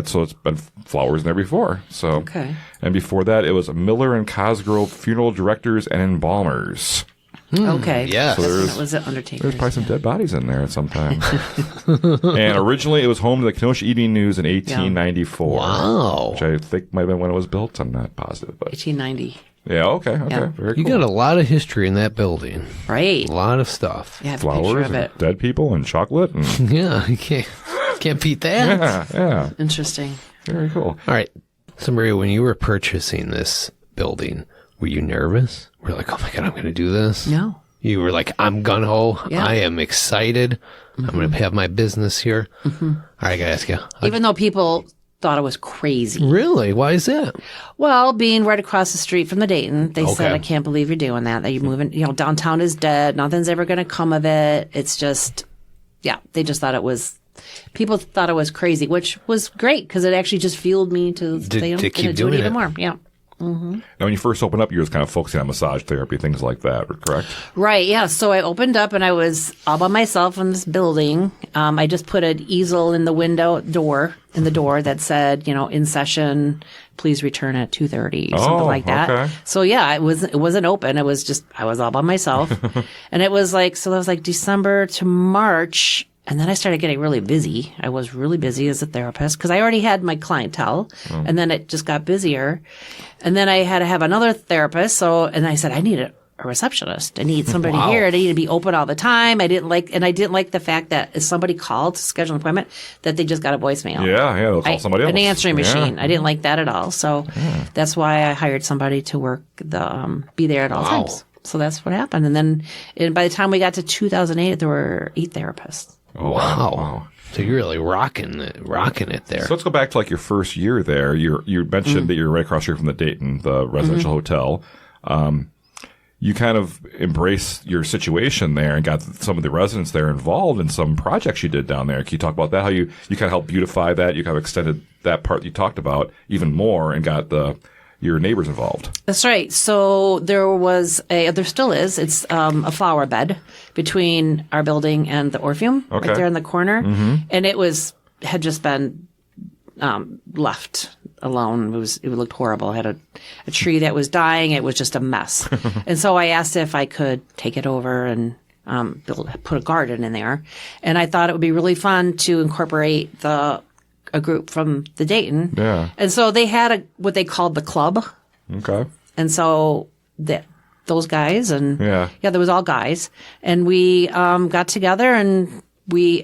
So it's been flowers in there before. So, and before that, it was Miller and Cosgrove Funeral Directors and Embalmers.
Okay.
yes.
So
That was an Undertaker.
There's probably some dead bodies in there at some time. And originally it was home to the Kenosha Evening News in 1894.
Wow.
Which I think might have been when it was built. I'm not positive. But
1890.
yeah, okay.
Yeah.
Very
You
cool.
got a lot of history in that building.
Right.
A lot of stuff.
Yeah, I have a picture
Flowers
of
and
it.
dead people and chocolate. And,
Yeah, you can't beat that.
yeah.
Interesting.
Very cool.
All right. So, Maria, when you were purchasing this building, were you nervous? Were you like, oh my God, I'm going to do this?
No.
You were like, I'm gung-ho.
Yeah.
I am excited. I'm going to have my business here. All right, I got to ask you.
Even though people thought it was crazy.
Really? Why is that?
Well, being right across the street from the Dayton, they said,
Okay.
I can't believe you're doing that you're moving, downtown is dead. Nothing's ever going to come of it. It's just, they just thought people thought it was crazy, which was great because it actually just fueled me to stay
to keep
do it
doing
even
it.
more. Yeah.
Now, when you first opened up, you were kind of focusing on massage therapy, things like that, correct?
Right. Yeah. So I opened up and I was all by myself in this building. I just put an easel in the door that said, in session, please return at 2:30, something like that.
Okay.
So yeah, it wasn't open. It was just, I was all by myself. And it was that was like December to March. And then I started getting really busy. I was really busy as a therapist because I already had my clientele and then it just got busier. And then I had to have another therapist. And I said, I need a receptionist. I need somebody here. I need to be open all the time. I didn't like the fact that if somebody called to schedule an appointment that they just got a voicemail.
Yeah, they'll call somebody else.
An answering machine.
Yeah.
I didn't like that at all. So that's why I hired somebody to work be there at all times. So that's what happened. And then by the time we got to 2008, there were 8 therapists.
Oh,
Wow. So you're really rocking it there.
So let's go back to like your first year there. You mentioned that you're right across the street from the Dayton, the residential hotel. You kind of embraced your situation there and got some of the residents there involved in some projects you did down there. Can you talk about that? How you kind of helped beautify that? You kind of extended that part you talked about even more and got your neighbors involved.
That's right. So there still is. It's a flower bed between our building and the Orpheum, right there in the corner, and it had just been left alone. It looked horrible. It had a tree that was dying. It was just a mess. And so I asked if I could take it over and put a garden in there. And I thought it would be really fun to incorporate a group from the Dayton.
Yeah.
And so they had what they called the club.
Okay.
And so those guys there was all guys, and we got together and we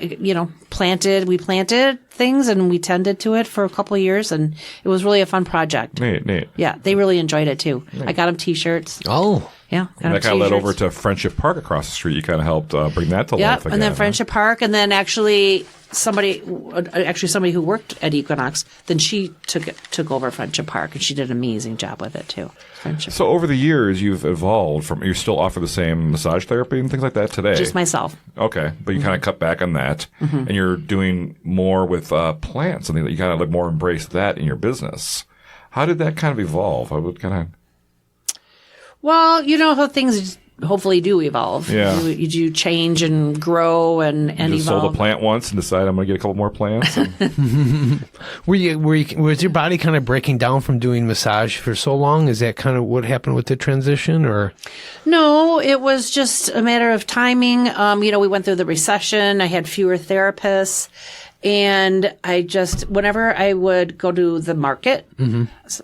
planted things and we tended to it for a couple of years, and it was really a fun project.
Neat.
Yeah, they really enjoyed it too. I got them T-shirts.
Oh.
Yeah.
And that kind of led over to Friendship Park across the street. You kind of helped bring that to life again.
And then Friendship Park, and then actually somebody who worked at Equinox, then she took over Friendship Park, and she did an amazing job with it too.
So over the years, you've evolved you still offer the same massage therapy and things like that today?
Just myself.
Okay, but you kind of cut back on that, and you're doing more with plants, and you kind of more embrace that in your business. How did that kind of evolve?
Well, how things hopefully do evolve.
Yeah.
You do change and grow and
You just
evolve.
sold a plant once and decided I'm going to get a couple more plants.
Was your body kind of breaking down from doing massage for so long? Is that kind of what happened with the transition, or?
No, it was just a matter of timing. We went through the recession. I had fewer therapists. And whenever I would go to the market,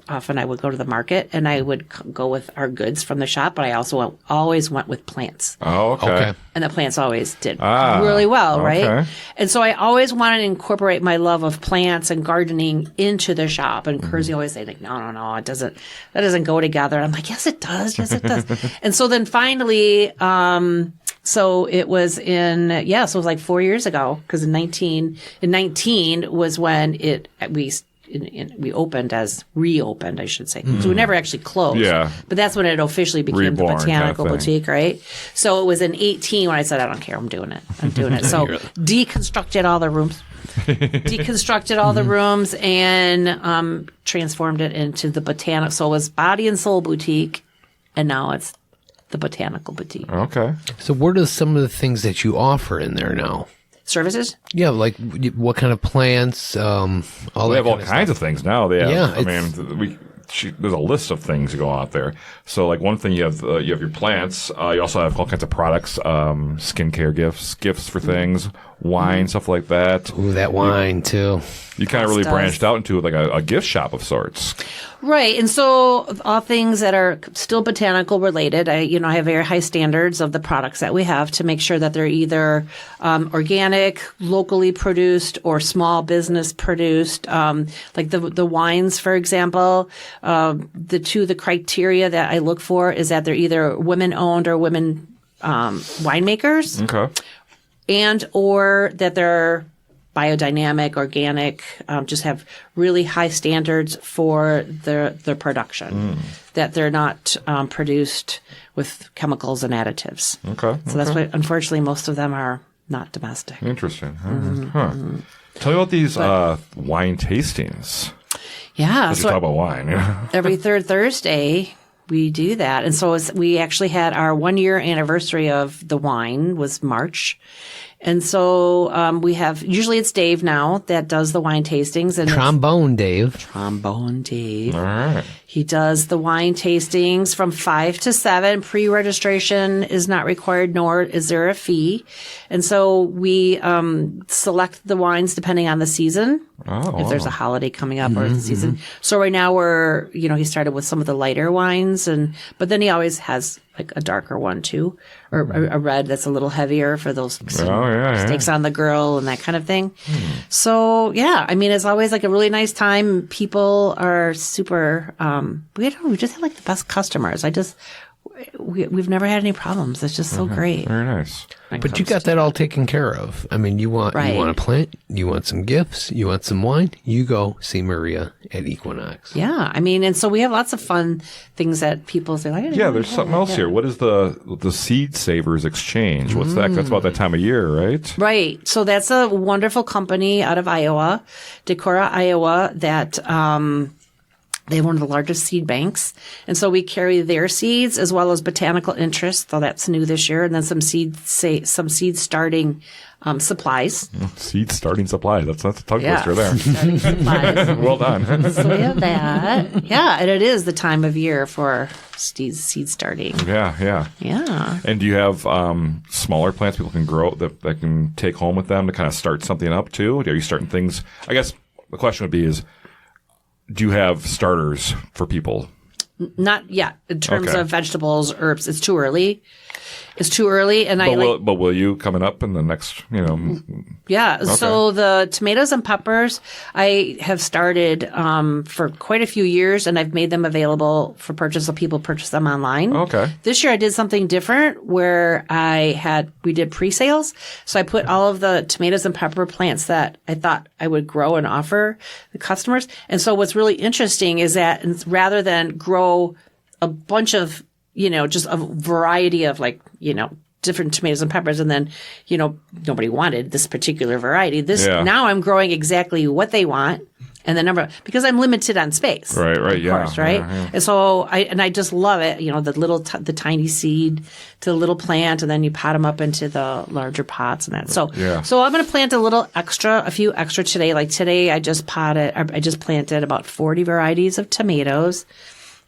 often I would go to the market and I would go with our goods from the shop, but I also always went with plants.
Oh, okay.
And the plants always did really well, right?
Okay.
And so I always wanted to incorporate my love of plants and gardening into the shop. And Kersey always say, like, no, that doesn't go together. I'm like, yes, it does. Yes, it does. And so then finally, so it was so it was like 4 years ago, because in 19 was when we reopened, I should say. So we never actually closed.
Yeah.
But that's when it officially became
Reborn
the Botanical
kind of thing.
Boutique, right? So it was in 18 when I said, I don't care, I'm doing it. So deconstructed all the rooms, and transformed it into the Botanical. So it was Body and Soul Boutique, and now it's the Botanical Boutique.
Okay.
So what are some of the things that you offer in there now?
Services?
Yeah, like what kind of plants, all
We
that
have all
kind of
kinds of things now.
Yeah,
I mean, there's a list of things to go out there. So like one thing you have your plants. You also have all kinds of products, skincare gifts for things, wine, stuff like that.
Ooh, that wine too.
You kind of really branched out into like a gift shop of sorts.
Right. And so all things that are still botanical related, I have very high standards of the products that we have to make sure that they're either organic, locally produced, or small business produced. Like the wines, for example, the criteria that I look for is that they're either women owned or women winemakers.
Okay.
And or that they're biodynamic, organic, just have really high standards for their production, that they're not produced with chemicals and additives.
Okay.
So that's why, unfortunately, most of them are not domestic.
Interesting. Tell me about these wine tastings.
Yeah.
Let's talk about wine.
Every third Thursday, we do that. And so we actually had our 1 year anniversary of the wine was March. And so we have, usually it's Dave now that does the wine tastings. And
Trombone Dave.
All right.
He does the wine tastings from 5 to 7. Pre-registration is not required, nor is there a fee. And so we select the wines depending on the season. If there's a holiday coming up or the season. So right now he started with some of the lighter wines, but then he always has like a darker one too, or a red that's a little heavier for those steaks on the grill and that kind of thing. So yeah, I mean, it's always like a really nice time. People are super, we just have like the best customers. We've never had any problems. It's just so great.
Very nice.
But you got that all taken care of. I mean, you want a plant, you want some gifts, you want some wine, you go see Maria at Equinox.
Yeah, I mean, and so we have lots of fun things that people say.
There's something else here. What is the Seed Savers Exchange? What's that? That's about that time of year, right?
Right. So that's a wonderful company out of Iowa, Decorah, Iowa, that they have one of the largest seed banks. And so we carry their seeds as well as botanical interest, though that's new this year, and then some seed starting supplies.
Seed starting supplies. That's a tongue twister there.
Starting supplies.
Well done.
So we have that. Yeah, and it is the time of year for seed starting.
Yeah. And do you have smaller plants people can grow that can take home with them to kind of start something up too? Are you starting things? I guess the question would be do you have starters for people?
Not yet. In terms of vegetables, herbs, it's too early. And
but will you coming up in the next,
Yeah.
Okay.
So the tomatoes and peppers, I have started for quite a few years, and I've made them available for purchase so people purchase them online.
Okay.
This year I did something different where we did pre-sales. So I put all of the tomatoes and pepper plants that I thought I would grow and offer the customers. And so what's really interesting is that rather than grow a bunch of just a variety of different tomatoes and peppers, and then, nobody wanted this particular variety. Now I'm growing exactly what they want, and the number, because I'm limited on space.
Right,
of course, right? Yeah. And so I just love it, the tiny seed to the little plant, and then you pot them up into the larger pots and that. So I'm going to plant a few extra today. Like today I just planted about 40 varieties of tomatoes.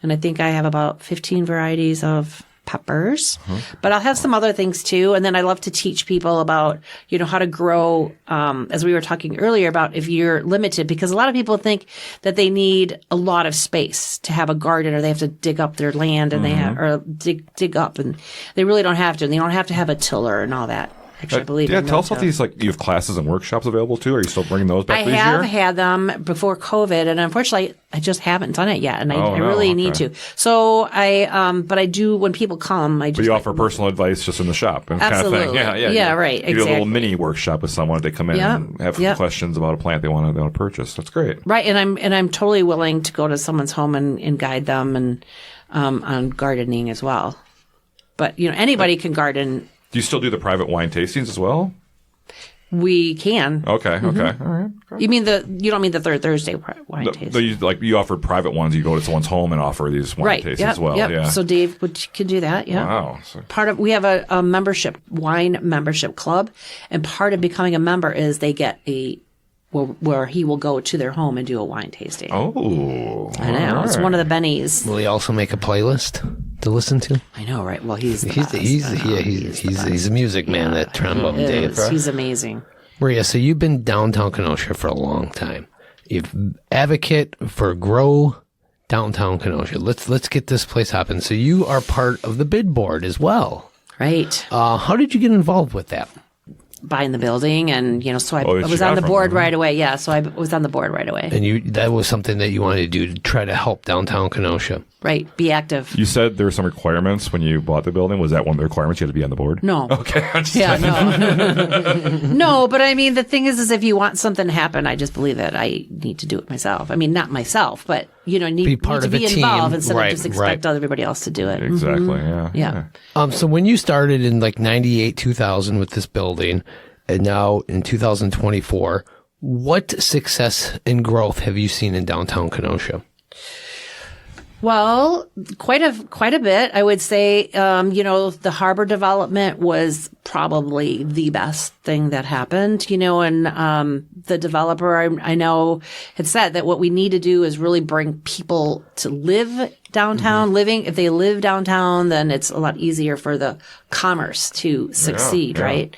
And I think I have about 15 varieties of peppers, but I'll have some other things too. And then I love to teach people about, how to grow, as we were talking earlier about if you're limited, because a lot of people think that they need a lot of space to have a garden, or they have to dig up their land and dig up, and they really don't have to. And they don't have to have a tiller and all that. Actually, I believe.
Yeah, tell us about these. Like, you have classes and workshops available too. Are you still bringing those back this year?
I have had them before COVID, and unfortunately, I just haven't done it yet, and I really need to. So but I do when people come.
But you offer personal advice just in the shop, and
absolutely.
Kind of thing.
Yeah, right.
You do a little mini workshop with someone. They come in and have questions about a plant they want to purchase. That's great.
Right, and I'm totally willing to go to someone's home and guide them and on gardening as well. But anybody can garden.
Do you still do the private wine tastings as well?
We can.
Okay. All right.
You don't mean the third Thursday wine tasting?
You offer private ones. You go to someone's home and offer these wine tastings as well.
Yep.
Yeah.
So Dave can do that. Yeah.
Wow.
We have a membership, wine membership club, and part of becoming a member is they get a where he will go to their home and do a wine tasting.
Oh,
I know. It's one of the Bennies.
Will he also make a playlist to listen to?
I know, right? Well, he's the best.
He's a music man, that trombone Dave.
He's amazing.
Maria, so you've been downtown Kenosha for a long time. You've advocate for grow downtown Kenosha. Let's get this place hopping. So you are part of the bid board as well.
Right.
How did you get involved with that?
Buying the building, and so I was on the board right away. Yeah, so I was on the board right away.
And that was something that you wanted to do to try to help downtown Kenosha.
Right, be active.
You said there were some requirements when you bought the building. Was that one of the requirements? You had to be on the board?
No.
Okay.
No. No, but I mean, the thing is if you want something to happen, I just believe that I need to do it myself. I mean, not myself, but need to be involved instead of just expect everybody else to do it.
Exactly.
Yeah.
So when you started in like 98, 2000 with this building, and now in 2024, what success and growth have you seen in downtown Kenosha?
Well, quite a bit. I would say, the harbor development was probably the best thing that happened, and the developer I know had said that what we need to do is really bring people to live downtown. If they live downtown, then it's a lot easier for the commerce to succeed, right?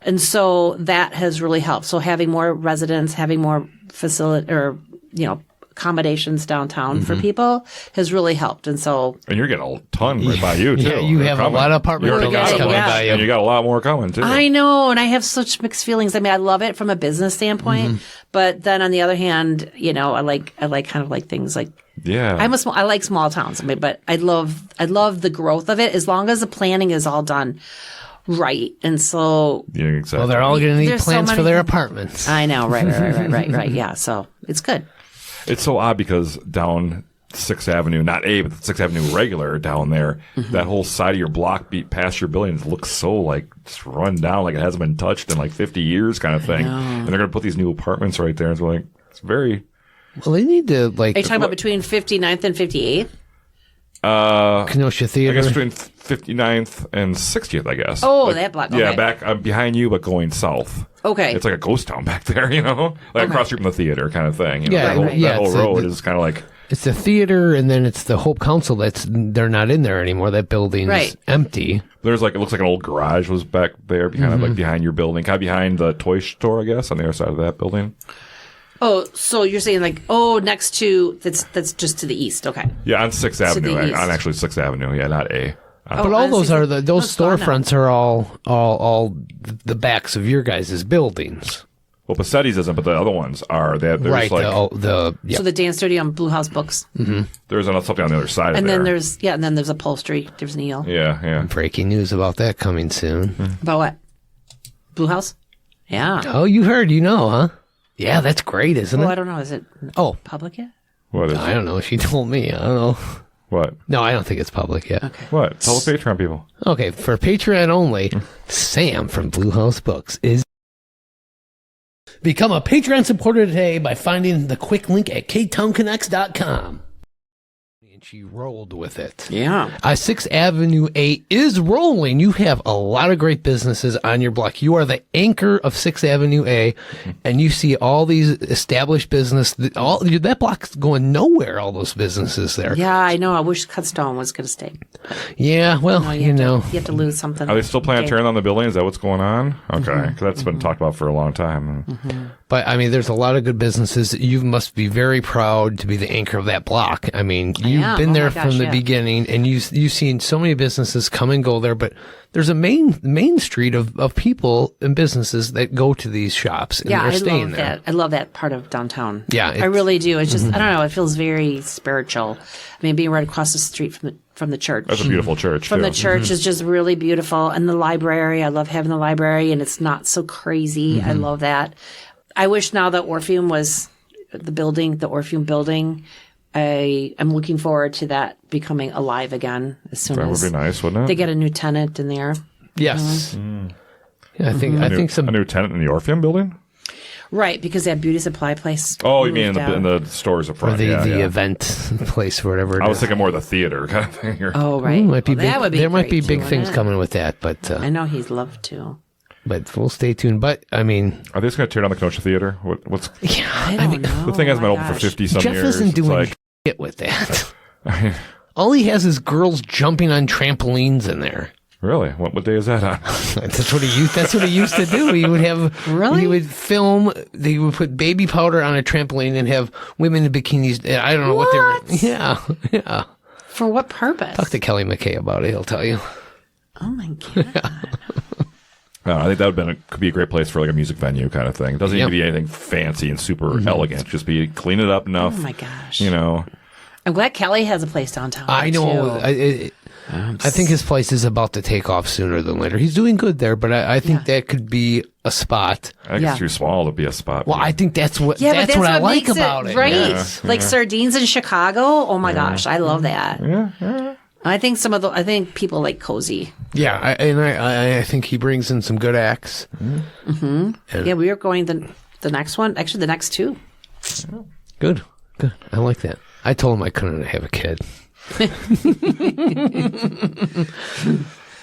And so that has really helped. So having more residents, having more facility accommodations downtown for people has really helped. And
you're getting a ton right by you too.
Yeah, you have a lot of apartment buildings coming by you.
And you got a lot more coming too.
I know, and I have such mixed feelings. I mean, I love it from a business standpoint, but then on the other hand, I like kind of like things like I like small towns. I mean, but I love the growth of it as long as the planning is all done right. And so
well, they're all going to need plans for their apartments.
I know, right. Yeah, so it's good.
It's so odd because down 6th Avenue, not A, but 6th Avenue regular down there, that whole side of your block beat past your building looks so like just run down, like it hasn't been touched in like 50 years kind of thing. And they're going to put these new apartments right there. It's like, it's very...
Well, they need to like...
Are you talking about between 59th and 58th?
Kenosha Theater?
I guess between 59th and 60th, I guess.
Oh, that block. Okay.
Yeah, back behind you, but going south.
Okay.
It's like a ghost town back there, like across from the theater kind of thing.
Yeah,
that whole road is kind of like...
It's the theater, and then it's the Hope Council they're not in there anymore. That building's empty.
There's it looks like an old garage was back there behind like behind your building, kind of behind the toy store, I guess, on the other side of that building.
Oh, so you're saying next to that's just to the east, okay?
Yeah, on 6th Avenue, on actually 6th Avenue, yeah, not A.
But all those are those storefronts are all the backs of your guys' buildings.
Well, Passetti's isn't, but the other ones are. There's
right.
So
the dance studio on Blue House Books.
There's something on the other side.
And
of
then
there.
there's upholstery. There's Neil.
Yeah.
Breaking news about that coming soon.
About what? Blue House? Yeah.
Oh, you heard? Huh? Yeah, that's great, isn't it?
I don't know. Is it public yet?
What is
I don't know. She told me. I don't know.
What?
No, I don't think it's public yet.
Okay.
What? Tell the Patreon people.
Okay, for Patreon only, Sam from Blue House Books is... Become a Patreon supporter today by finding the quick link at ktownconnects.com. And she rolled with it.
Yeah.
6th Avenue-A is rolling. You have a lot of great businesses on your block. You are the anchor of 6th Avenue-A, and you see all these established business. That block's going nowhere, all those businesses there.
Yeah, I know. I wish Cutstone was going to stay.
Yeah, well,
you have to lose something.
Are they still planning to tear down the building? Is that what's going on? Okay, because that's been talked about for a long time.
But, I mean, there's a lot of good businesses. You must be very proud to be the anchor of that block. I mean, you've been there from the beginning, and you've seen so many businesses come and go there, but there's a main street of people and businesses that go to these shops, and they're staying there.
That. I love that part of downtown.
Yeah.
I really do. It's just, I don't know, it feels very spiritual. I mean, being right across the street from the church.
That's a beautiful church,
From the church is just really beautiful. And the library, I love having the library, and it's not so crazy. I love that. I wish now that Orpheum was the Orpheum building. I'm looking forward to that becoming alive again as soon as
that would be nice, wouldn't it?
They get a new tenant in there.
Yes. Yeah, I think
a new tenant in the Orpheum building.
Right, because they have beauty supply place.
Oh, you mean in the stores up front?
Or the event place, or whatever.
I was thinking more of the theater kind of thing here.
Oh, right.
Might be big,
that would be
there might be
great
big
too,
things coming with that, but
I know he'd love to.
But we'll stay tuned. But, I mean...
Are they just going to tear down the Kenosha Theater? What's
Yeah,
I don't know.
the thing hasn't been open for 50-some
Jeff
years.
isn't doing
It's
shit with that. All he has is girls jumping on trampolines in there.
Really? What day is that on?
That's what he used to do. He would have
Really?
He would film. They would put baby powder on a trampoline and have women in bikinis. I don't know what they were. Yeah.
For what purpose?
Talk to Kelly McKay about it. He'll tell you.
Oh my god.
I think that could be a great place for like a music venue kind of thing. It doesn't need to be anything fancy and super elegant. Just clean it up enough.
Oh my gosh.
I'm
glad Kelly has a place downtown.
I know.
Too.
I think his place is about to take off sooner than later. He's doing good there, but I think that could be a spot.
I think it's too small to be a spot.
Well, I think that's what
but
that's what I like
makes
about it.
Right.
Yeah.
Like sardines in Chicago. Oh my gosh. I love that.
Yeah.
I think people like cozy.
Yeah, I think he brings in some good acts.
Yeah, we are going the next one. Actually, the next two.
Good. I like that. I told him I couldn't have a kid.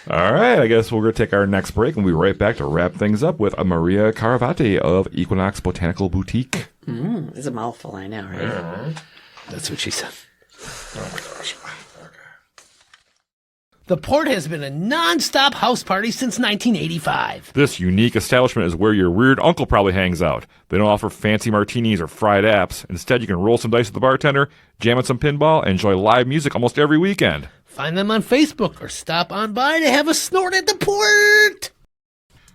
All right, I guess we're going to take our next break and we'll be right back to wrap things up with Maria Caravati of Equinox Botanical Boutique.
It's a mouthful, I know, right?
That's what she said. Oh my gosh. The Port has been a non-stop house party since 1985.
This unique establishment is where your weird uncle probably hangs out. They don't offer fancy martinis or fried apps. Instead, you can roll some dice with the bartender, jam at some pinball, and enjoy live music almost every weekend.
Find them on Facebook or stop on by to have a snort at the Port.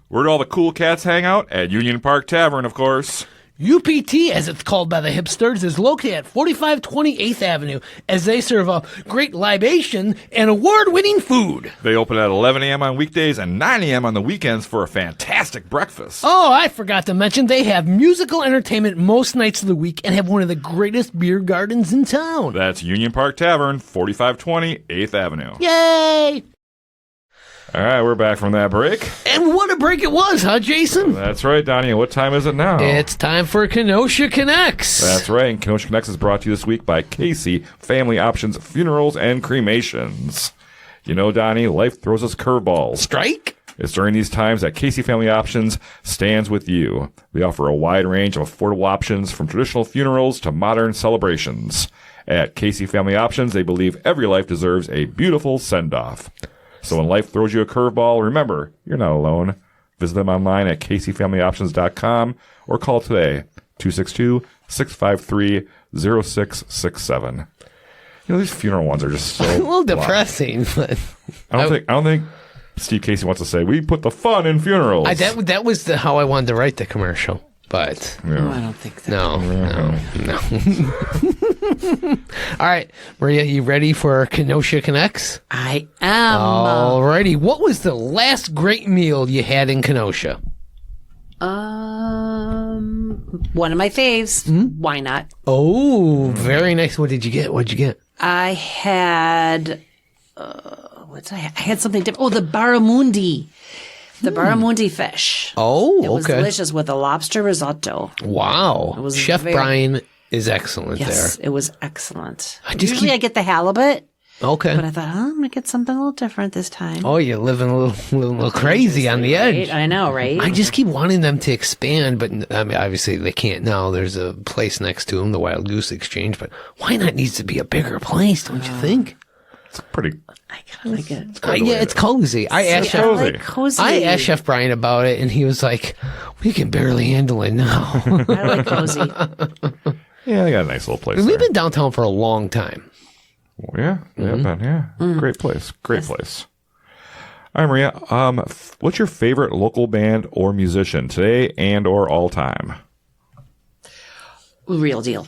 Where do all the cool cats hang out? At Union Park Tavern, of course.
UPT, as it's called by the hipsters, is located at 4520 8th Avenue, as they serve a great libation and award-winning food.
They open at 11 a.m. on weekdays and 9 a.m. on the weekends for a fantastic breakfast.
Oh, I forgot to mention they have musical entertainment most nights of the week and have one of the greatest beer gardens in town.
That's Union Park Tavern, 4520 8th Avenue.
Yay!
All right, we're back from that break.
And what a break it was, huh, Jason?
That's right, Donnie. What time is it now?
It's time for Kenosha Connects.
That's right. And Kenosha Connects is brought to you this week by Casey Family Options Funerals and Cremations. You know, Donnie, life throws us curveballs.
Strike?
It's during these times that Casey Family Options stands with you. We offer a wide range of affordable options from traditional funerals to modern celebrations. At Casey Family Options, they believe every life deserves a beautiful send-off. So when life throws you a curveball, remember, you're not alone. Visit them online at CaseyFamilyOptions.com or call today, 262-653-0667. You know, these funeral ones are just so
A little depressing, but
I don't think Steve Casey wants to say, we put the fun in funerals.
that was how I wanted to write the commercial. But
Oh, I don't think that.
no. All right, Maria, you ready for Kenosha Connects?
I am.
Alrighty. What was the last great meal you had in Kenosha?
One of my faves. Why not?
Oh, very nice. What did you get? What'd you get?
I had. I had something different. Oh, the barramundi. The barramundi fish.
Oh,
It was
okay.
delicious with a lobster risotto.
Wow.
was
Chef
very-
Brian is excellent
Yes,
there.
it was excellent.
just
Usually
keep-
I get the halibut,
Okay.
but I thought, I'm going to get something a little different this time.
Oh, you're living a little crazy on the edge.
Right? I know, right?
I just keep wanting them to expand, but I mean, obviously they can't now. There's a place next to them, the Wild Goose Exchange, but why not needs to be a bigger place, don't you think?
It's pretty.
I kind of like it.
Yeah, it's cozy. I asked
I
cozy.
like cozy.
I asked Chef Brian about it, and he was like, "We can barely handle it now."
I like cozy.
Yeah, they got a nice little place
We've
there.
been downtown for a long time.
Yeah. Great place. Great place. All right, Maria. What's your favorite local band or musician today and or all time?
Real Deal.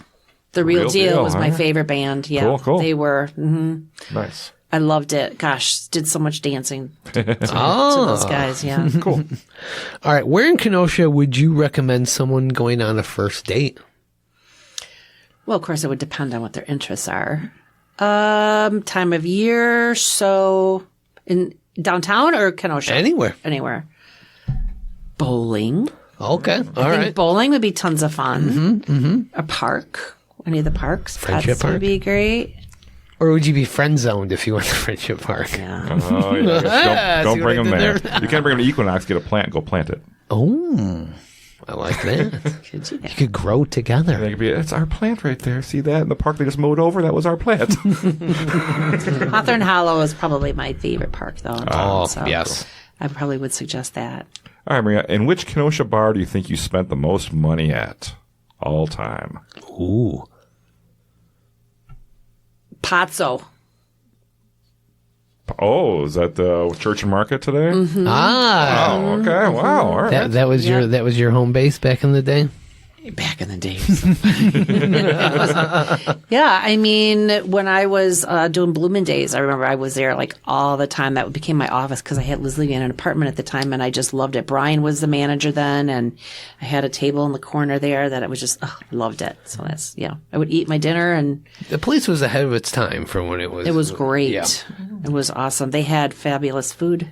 The Real
Real
Deal
Deal,
was my
huh?
favorite band. Yeah.
Cool.
They were.
Nice.
I loved it. Gosh, did so much dancing to
Oh,
those guys. Yeah.
Cool.
all right. Where in Kenosha would you recommend someone going on a first date?
Well, of course, it would depend on what their interests are. Time of year. So in downtown or Kenosha?
Anywhere.
Anywhere. Bowling.
Okay. All
I think
right.
bowling would be tons of fun. A park. Any of the parks.
Friendship
Pets would
Park?
be great.
Or would you be friend zoned if you went to Friendship Park?
Yeah.
Oh, yeah. Don't
See
bring
what
them
I
there.
did
You can't bring them to Equinox, get a plant, and go plant it.
Oh, I like that. You could grow together.
They could be, it's our plant right there. See that in the park they just mowed over? That was our plant.
Hawthorne Hollow is probably my favorite park, though.
Oh,
So
yes.
I probably would suggest that.
All right, Maria. In which Kenosha bar do you think you spent the most money at all time?
Ooh.
Pozzo.
Oh, is that the Church and Market today?
Ah.
Oh, okay. Wow. All right.
That was your home base back in the day?
Back in the days. Yeah, I mean, when I was doing Bloomin' Days, I remember I was there like all the time. That became my office because I was living in an apartment at the time, and I just loved it. Brian was the manager then, and I had a table in the corner there that I was just, I loved it. So that's, I would eat my dinner, and
The place was ahead of its time from when it was.
it was great.
Yeah.
It was awesome. They had fabulous food.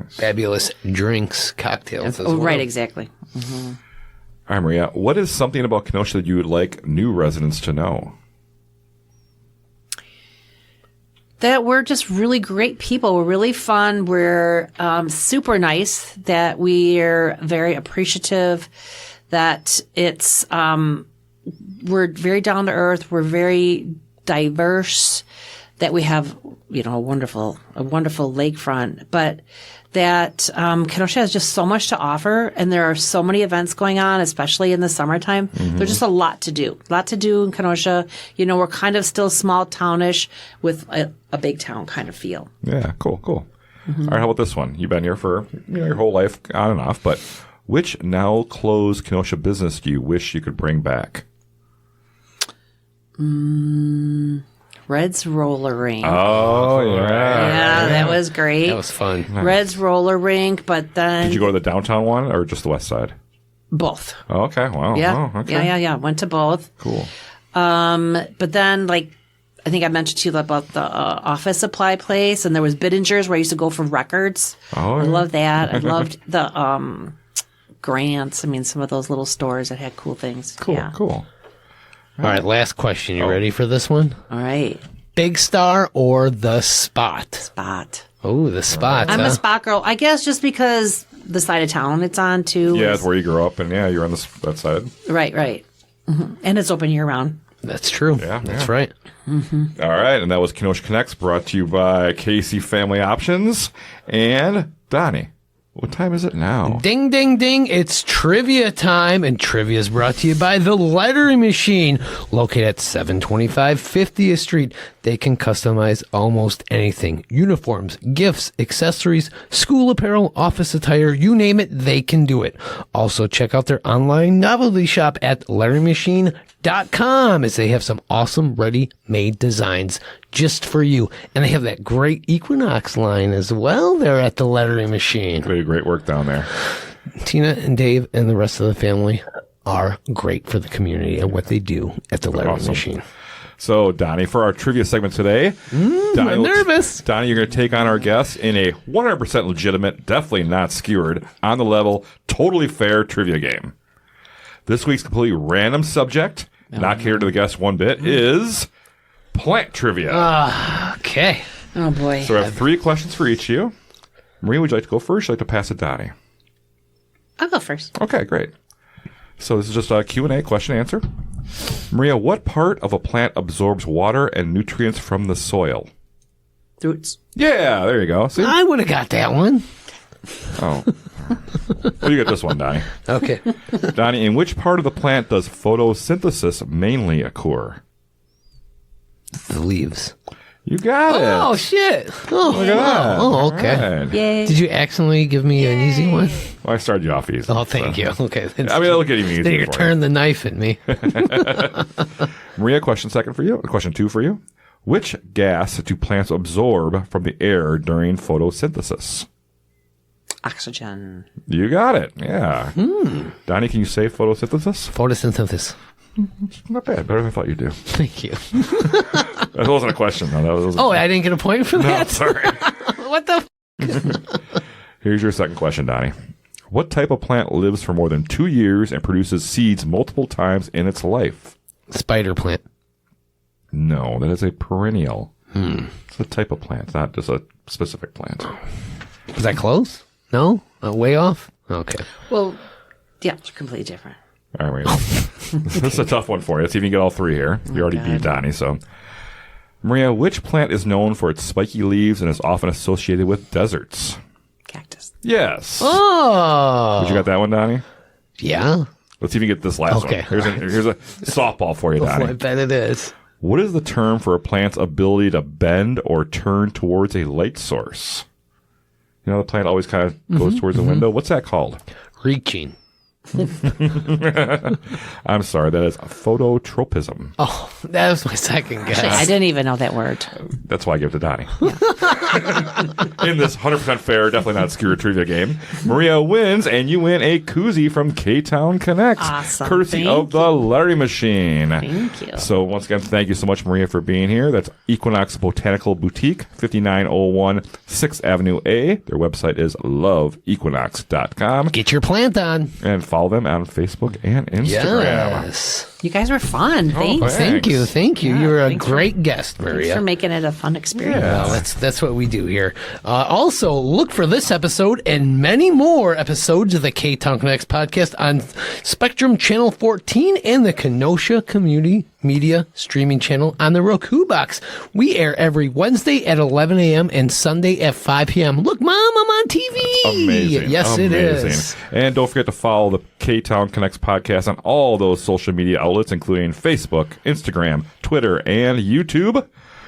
Fabulous drinks, cocktails as
Oh,
well.
right, exactly.
All right, Maria. What is something about Kenosha that you would like new residents to know?
That we're just really great people. We're really fun. We're super nice. That we're very appreciative. That it's we're very down to earth. We're very diverse. That we have a wonderful lakefront, but that Kenosha has just so much to offer, and there are so many events going on, especially in the summertime. There's just a lot to do. In Kenosha. We're kind of still small townish with a big town kind of feel.
Yeah, cool. All right, how about this one? You've been here for your whole life, on and off, but which now closed Kenosha business do you wish you could bring back?
Red's roller rink.
Oh, yeah.
Yeah, that was great.
That was fun.
Red's roller rink, but then
Did you go to the downtown one or just the west side?
both.
Oh, okay, wow.
Yeah,
Oh, okay.
yeah. Went to both.
Cool.
But then, I think I mentioned to you about the office supply place, and there was Biddinger's where I used to go for records.
Oh,
I
yeah.
love that. I loved the Grants. I mean, some of those little stores that had cool things.
Cool,
Yeah.
cool.
All right, last question. You ready for this one?
All right.
Big Star or The Spot?
Spot.
Oh, The Spot.
I'm
huh?
a spot girl. I guess just because the side of town it's on too.
Yeah, it's where you grew up, and yeah, you're on that side.
Right. And it's open year round.
That's true.
Yeah,
That's
yeah.
right.
All right, and that was Kenosha Connects, brought to you by Casey Family Options and Donnie. What time is it now?
Ding, ding, ding. It's trivia time, and trivia is brought to you by The Lettering Machine, located at 725 50th Street. They can customize almost anything. Uniforms, gifts, accessories, school apparel, office attire, you name it, they can do it. Also, check out their online novelty shop at letteringmachine.com, as they have some awesome ready-made designs just for you. And they have that great Equinox line as well there at The Lettering Machine.
They do great work down there.
Tina and Dave and the rest of the family are great for the community and what they do at the Lettering
Awesome.
Machine.
So, Donnie, for our trivia segment today,
I'm nervous.
Donnie, you're going to take on our guests in a 100% legitimate, definitely not skewered, on the level, totally fair trivia game. This week's completely random subject, not catered to the guests one bit, is plant trivia.
Okay.
Oh boy.
So I have 3 questions for each of you. Maria, would you like to go first? Or would you like to pass it to Donnie?
I'll go first.
Okay, great. So this is just a Q&A, question answer. Maria, what part of a plant absorbs water and nutrients from the soil?
Roots.
Yeah, there you go. See?
I would have got that one.
Oh. Well, you get this one, Donnie.
Okay.
Donnie, in which part of the plant does photosynthesis mainly occur?
The leaves.
You got it.
Oh, shit. Oh,
Look at that.
Oh, okay.
All right.
Yay.
Did you accidentally give me an easy one?
Well, I started you off easy.
Oh, thank you. Okay.
I mean, that'll get even
Then
easier
you
for you.
turn the knife at me.
Maria, question 2 for you. Question 2 for you. Which gas do plants absorb from the air during photosynthesis?
Oxygen.
You got it. Yeah. Donnie, can you say photosynthesis?
Photosynthesis.
Not bad. Better than I thought you'd do.
Thank you.
That wasn't a question, though. That was
Oh, I didn't get a point for
no,
that?
sorry.
What the?
Here's your second question, Donnie. What type of plant lives for more than 2 years and produces seeds multiple times in its life?
Spider plant.
No, that is a perennial. It's a type of plant, not just a specific plant.
Was that close? No? Way off? Okay.
Well, yeah, it's completely different.
All right, this is a tough one for you. Let's see if you can get all three here. You already beat Donnie, so. Maria, which plant is known for its spiky leaves and is often associated with deserts?
Cactus.
Yes.
Oh.
Did you got that one, Donnie?
Yeah.
Let's see if you can get this last one. Here's a softball for you, Donnie.
I bet it is.
What is the term for a plant's ability to bend or turn towards a light source? You know, the plant always kind of goes towards the window. What's that called?
Reaching.
I'm sorry, that is phototropism.
Oh, that was my second guess.
Actually, I didn't even know that word.
That's why I give it to Donnie. In this 100% fair, definitely not obscure trivia game, Maria wins, and you win a koozie from Ktown Connects.
Awesome.
Courtesy of the Larry Machine.
Thank you.
So once again, thank you so much, Maria, for being here. That's Equinox Botanical Boutique, 5901 6th Avenue-A. Their website is loveequinox.com.
Get your plant on.
And follow them on Facebook and Instagram.
Yes.
You guys were fun. Thanks.
Thank you.
Yeah,
You were a
thanks
great guest,
Thanks
Maria.
for making it a fun experience.
Yeah.
Well, that's what we do here. Also, look for this episode and many more episodes of the Ktown Connects podcast on Spectrum Channel 14 and the Kenosha Community Media streaming channel on the Roku box. We air every Wednesday at 11 a.m. and Sunday at 5 p.m. Look, Mom, I'm on TV.
Amazing.
Yes,
Amazing.
it is.
And don't forget to follow the Ktown Connects podcast on all those social media outlets, including Facebook, Instagram, Twitter, and YouTube.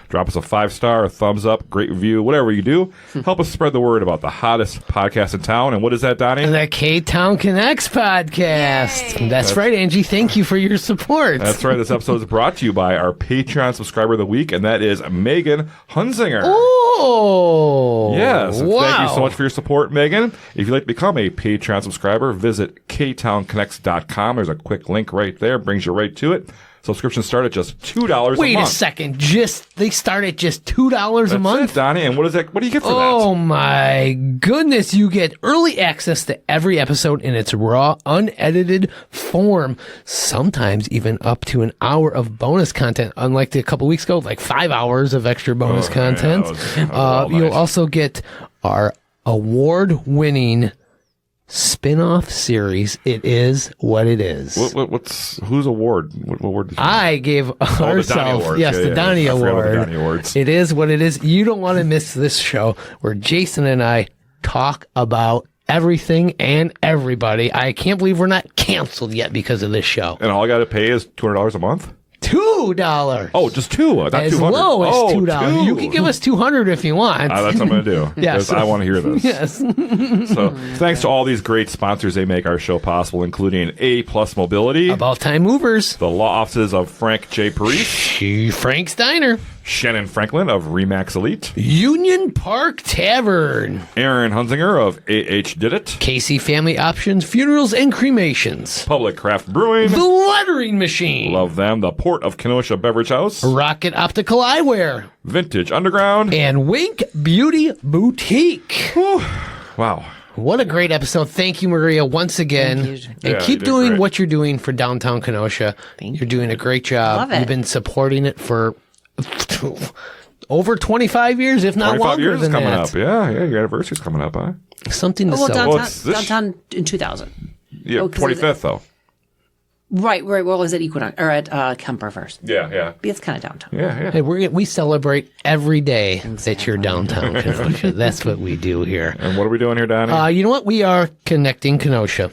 Drop us a 5-star, a thumbs up, great review, whatever you do. Help us spread the word about the hottest podcast in town. And what is that, Donnie?
The Ktown Connects podcast. That's right, Angie. Thank you for your support.
That's right. This episode is brought to you by our Patreon subscriber of the week, and that is Megan Hunzinger.
Oh,
Yes. and
Wow.
Thank you so much for your support, Megan. If you'd like to become a Patreon subscriber, visit ktownconnects.com. There's a quick link right there. Brings you right to it. Subscriptions start at just $2 a month.
Wait a second. They start at just $2 a month?
That's it, Donnie. And what is that? What do you get for
Oh
that?
my goodness. You get early access to every episode in its raw, unedited form. Sometimes even up to an hour of bonus content. Unlike a couple weeks ago, like 5 hours of extra bonus content.
that was well
You'll
nice.
also get our award-winning spin-off series. It is what it is.
Whose award? What award did you
I gave
the Donnie
ourselves,
Awards.
yes,
Yeah,
the
yeah.
Donnie
I forgot about the
Award.
Donnie Awards.
It is what it is. You don't want to miss this show where Jason and I talk about everything and everybody. I can't believe we're not canceled yet because of this show.
And all I got to pay is $200 a month?
$2.
Oh, just two, not
As
200.
low as
oh,
$2.
two.
You can give us $200 if you want.
That's what I'm going to do.
Yes.
Because I want to hear this.
Yes.
So thanks to all these great sponsors. They make our show possible, including A-Plus Mobility,
About Time Movers.
the law offices of Frank J. Parise,
Frank's Diner.
Shannon Franklin of Remax Elite,
Union Park Tavern.
Aaron Hunzinger of A.H. Did It,
Casey Family Options, Funerals and Cremations.
Public Craft Brewing,
The Lettering Machine.
love them, the Port of Kenosha Beverage House,
Rocket Optical Eyewear.
Vintage Underground.
And Wink Beauty Boutique.
Wow.
What a great episode. Thank you, Maria, once again.
Thank you.
And
Yeah, you
keep
did
doing
great.
what you're doing for downtown Kenosha. You're doing a great job.
Love it.
You've been supporting it for over 25 years, if not
25
longer
years is
than
coming
that.
up. Yeah, your anniversary's coming up, huh?
Something to
Well,
celebrate.
downtown,
Well, it's this-
downtown in 2000.
Yeah,
Oh, 'cause it was-
25th, though.
Right. Well, it was at Equinox or at Kemper first.
Yeah.
It's kind of downtown.
Yeah.
Hey, we celebrate every day that you're downtown Kenosha. That's what we do here.
And what are we doing here, Donnie?
You know what? We are connecting Kenosha.